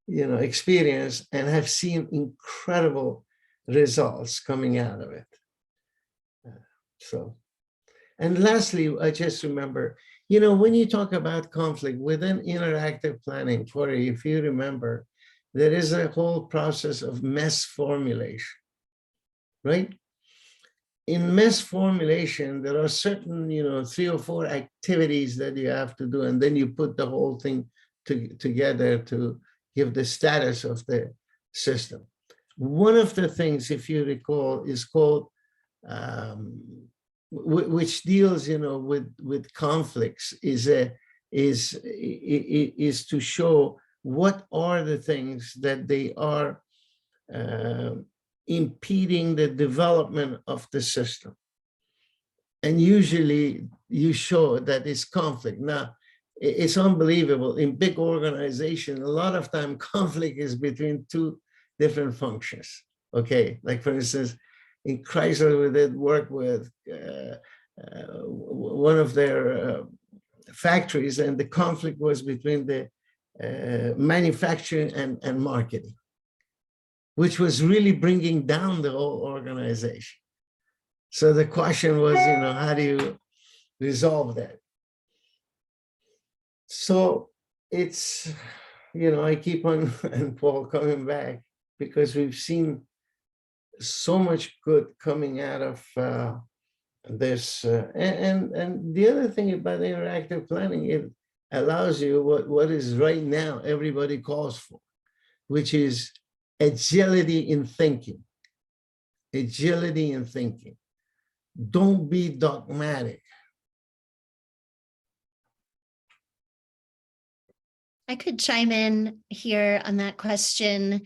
experience and have seen incredible results coming out of it. And lastly, I just remember, when you talk about conflict within interactive planning, Koury, if you remember, there is a whole process of mess formulation, right? In mess formulation, there are certain, 3 or 4 activities that you have to do, and then you put the whole thing together to give the status of the system. One of the things, if you recall, is called, which deals, with conflicts, is a is to show what are the things that they are impeding the development of the system. And usually you show that it's conflict. Now, it's unbelievable. In big organizations, a lot of time conflict is between two different functions. Okay, like for instance, in Chrysler, we did work with one of their factories, and the conflict was between the manufacturing and marketing, which was really bringing down the whole organization. So the question was, how do you resolve that? So it's, I keep on, and Paul, coming back, because we've seen so much good coming out of this. And the other thing about interactive planning, it allows you what is right now everybody calls for, which is agility in thinking. Agility in thinking. Don't be dogmatic. I could chime in here on that question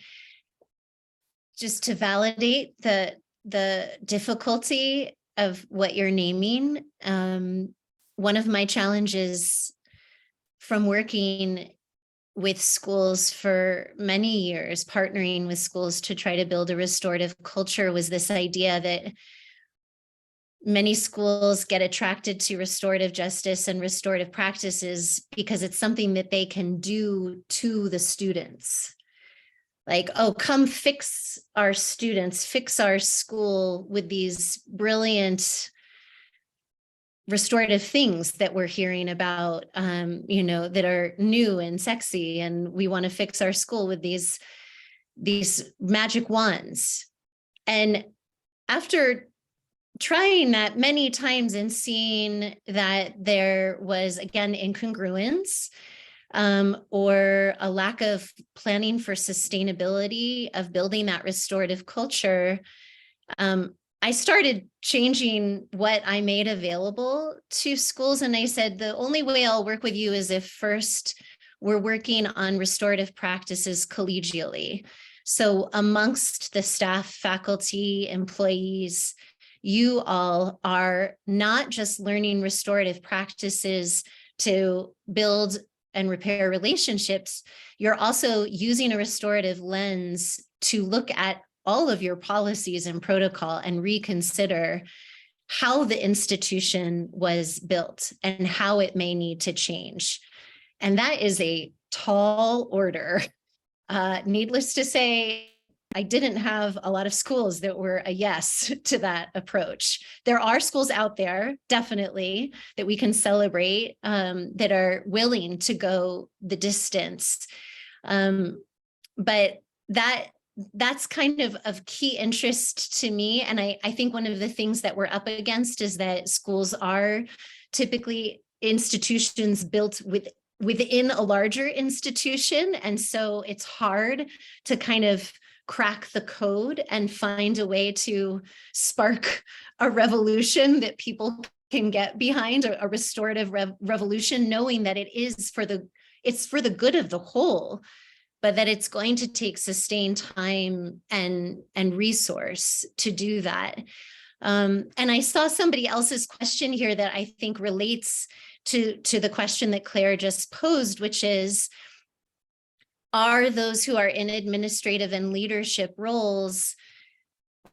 just to validate the difficulty of what you're naming. One of my challenges from working with schools for many years, partnering with schools to try to build a restorative culture, was this idea that many schools get attracted to restorative justice and restorative practices because it's something that they can do to the students. Like, oh, come fix our students, fix our school with these brilliant restorative things that we're hearing about, that are new and sexy. And we want to fix our school with these magic wands. And after trying that many times and seeing that there was, again, incongruence or a lack of planning for sustainability of building that restorative culture, I started changing what I made available to schools. And I said, the only way I'll work with you is if first we're working on restorative practices collegially. So amongst the staff, faculty, employees, you all are not just learning restorative practices to build and repair relationships, you're also using a restorative lens to look at all of your policies and protocol and reconsider how the institution was built and how it may need to change. And that is a tall order. Needless to say, I didn't have a lot of schools that were a yes to that approach. There are schools out there, definitely, that we can celebrate that are willing to go the distance. But that's kind of key interest to me. And I think one of the things that we're up against is that schools are typically institutions built within a larger institution. And so it's hard to kind of crack the code and find a way to spark a revolution that people can get behind, a restorative revolution, knowing that it's for the good of the whole, but that it's going to take sustained time and resource to do that. And I saw somebody else's question here that I think relates to the question that Claire just posed, which is, are those who are in administrative and leadership roles,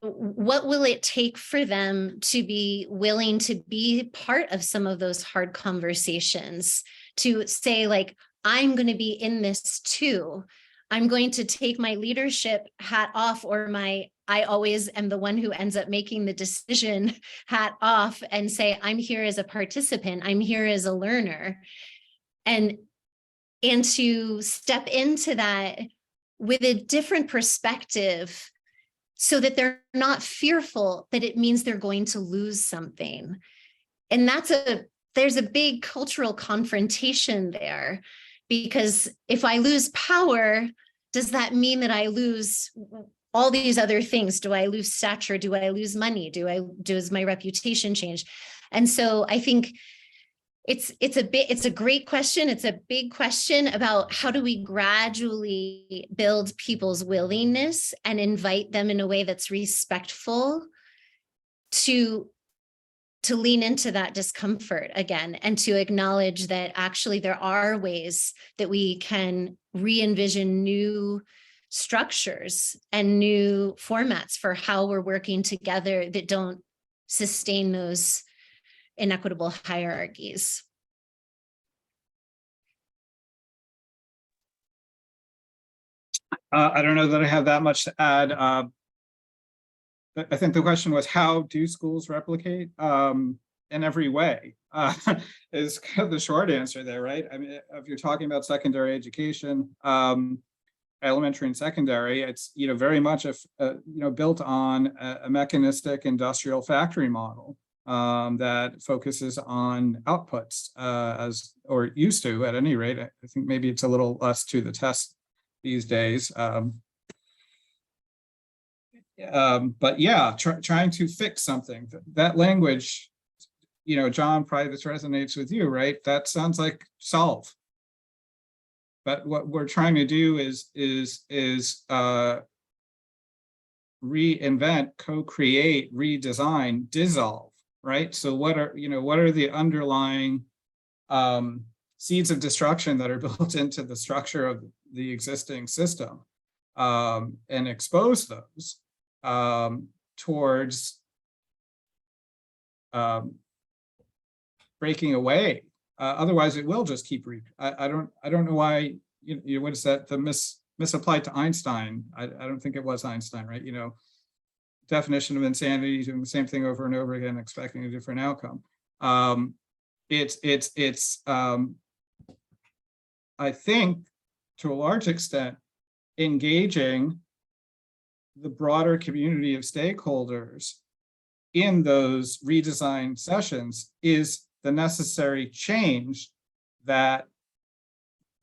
what will it take for them to be willing to be part of some of those hard conversations, to say, like, I'm going to be in this too. I'm going to take my leadership hat off, or I always am the one who ends up making the decision hat off, and say, I'm here as a participant. I'm here as a learner. And to step into that with a different perspective so that they're not fearful that it means they're going to lose something. And there's a big cultural confrontation there, because if I lose power, does that mean that I lose all these other things? Do I lose stature? Do I lose money? Does my reputation change? And so I think it's a great question. It's a big question about how do we gradually build people's willingness and invite them in a way that's respectful to lean into that discomfort again, and to acknowledge that actually there are ways that we can re-envision new structures and new formats for how we're working together that don't sustain those inequitable hierarchies. I don't know that I have that much to add. I think the question was, how do schools replicate? In every way is kind of the short answer there, right? I mean, if you're talking about secondary education, elementary and secondary, it's very much built on a mechanistic industrial factory model that focuses on outputs or used to, at any rate. I think maybe it's a little less to the test these days. But yeah, trying to fix something. That language, John, probably this resonates with you, right? That sounds like solve. But what we're trying to do is reinvent, co-create, redesign, dissolve, right? So what are the underlying seeds of destruction that are built into the structure of the existing system, and expose those towards breaking away. Otherwise, it will just keep. I don't know why. What is that? The misapplied to Einstein. I don't think it was Einstein, right? Definition of insanity: doing the same thing over and over again, expecting a different outcome. It's I think, to a large extent, engaging the broader community of stakeholders in those redesign sessions is the necessary change that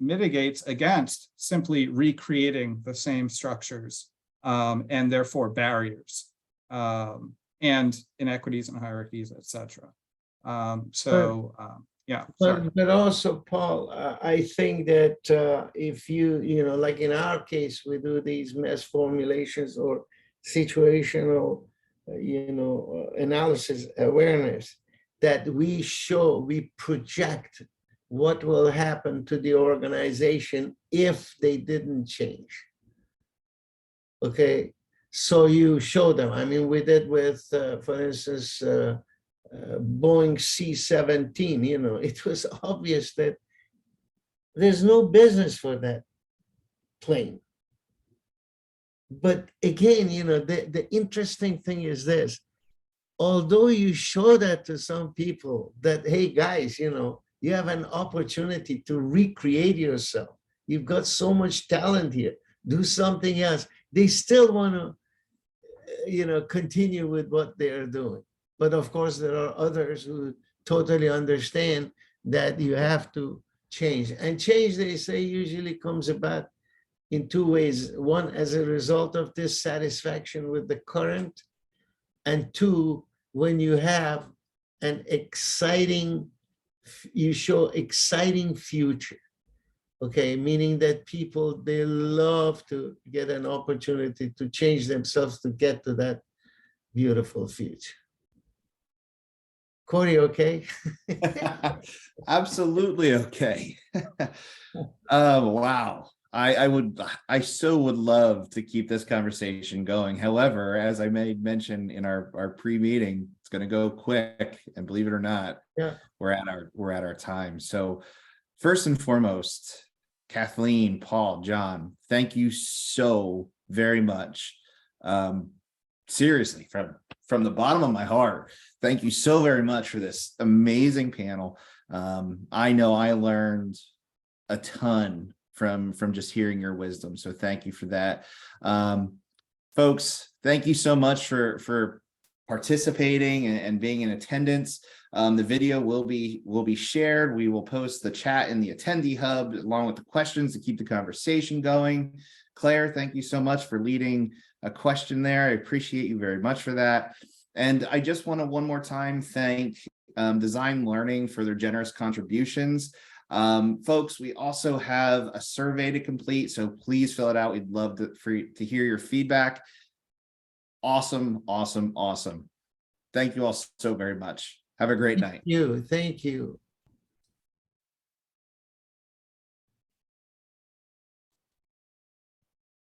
mitigates against simply recreating the same structures and therefore barriers and inequities and hierarchies, etc. Yeah. But also, Paul, I think that if you like in our case, we do these mass formulations or situational, analysis awareness, that we project what will happen to the organization if they didn't change. Okay, so you show them. I mean, we did with, for instance, Boeing C-17, it was obvious that there's no business for that plane. But again, the interesting thing is this: although you show that to some people that, hey guys, you have an opportunity to recreate yourself. You've got so much talent here. Do something else. They still want to, continue with what they're doing. But of course, there are others who totally understand that you have to change. And change, they say, usually comes about in two ways. One, as a result of dissatisfaction with the current, and two, when you have an exciting, you show exciting future. Okay, meaning that people, they love to get an opportunity to change themselves to get to that beautiful future. Koury, okay? Absolutely okay. Wow. I so would love to keep this conversation going. However, as I made mention in our pre-meeting, it's going to go quick, and believe it or not, yeah, we're at our time. So first and foremost, Kathleen, Paul, John, thank you so very much. Seriously, from the bottom of my heart, thank you so very much for this amazing panel. I know I learned a ton from just hearing your wisdom, so thank you for that. Folks, thank you so much for participating and being in attendance. The video will be shared. We will post the chat in the attendee hub along with the questions to keep the conversation going. Claire, thank you so much for leading a question there. I appreciate you very much for that. And I just want to one more time thank Design Learning for their generous contributions. Folks, we also have a survey to complete, so please fill it out. We'd love to hear your feedback. Awesome, awesome, awesome. Thank you all so very much. Have a great night. Thank you.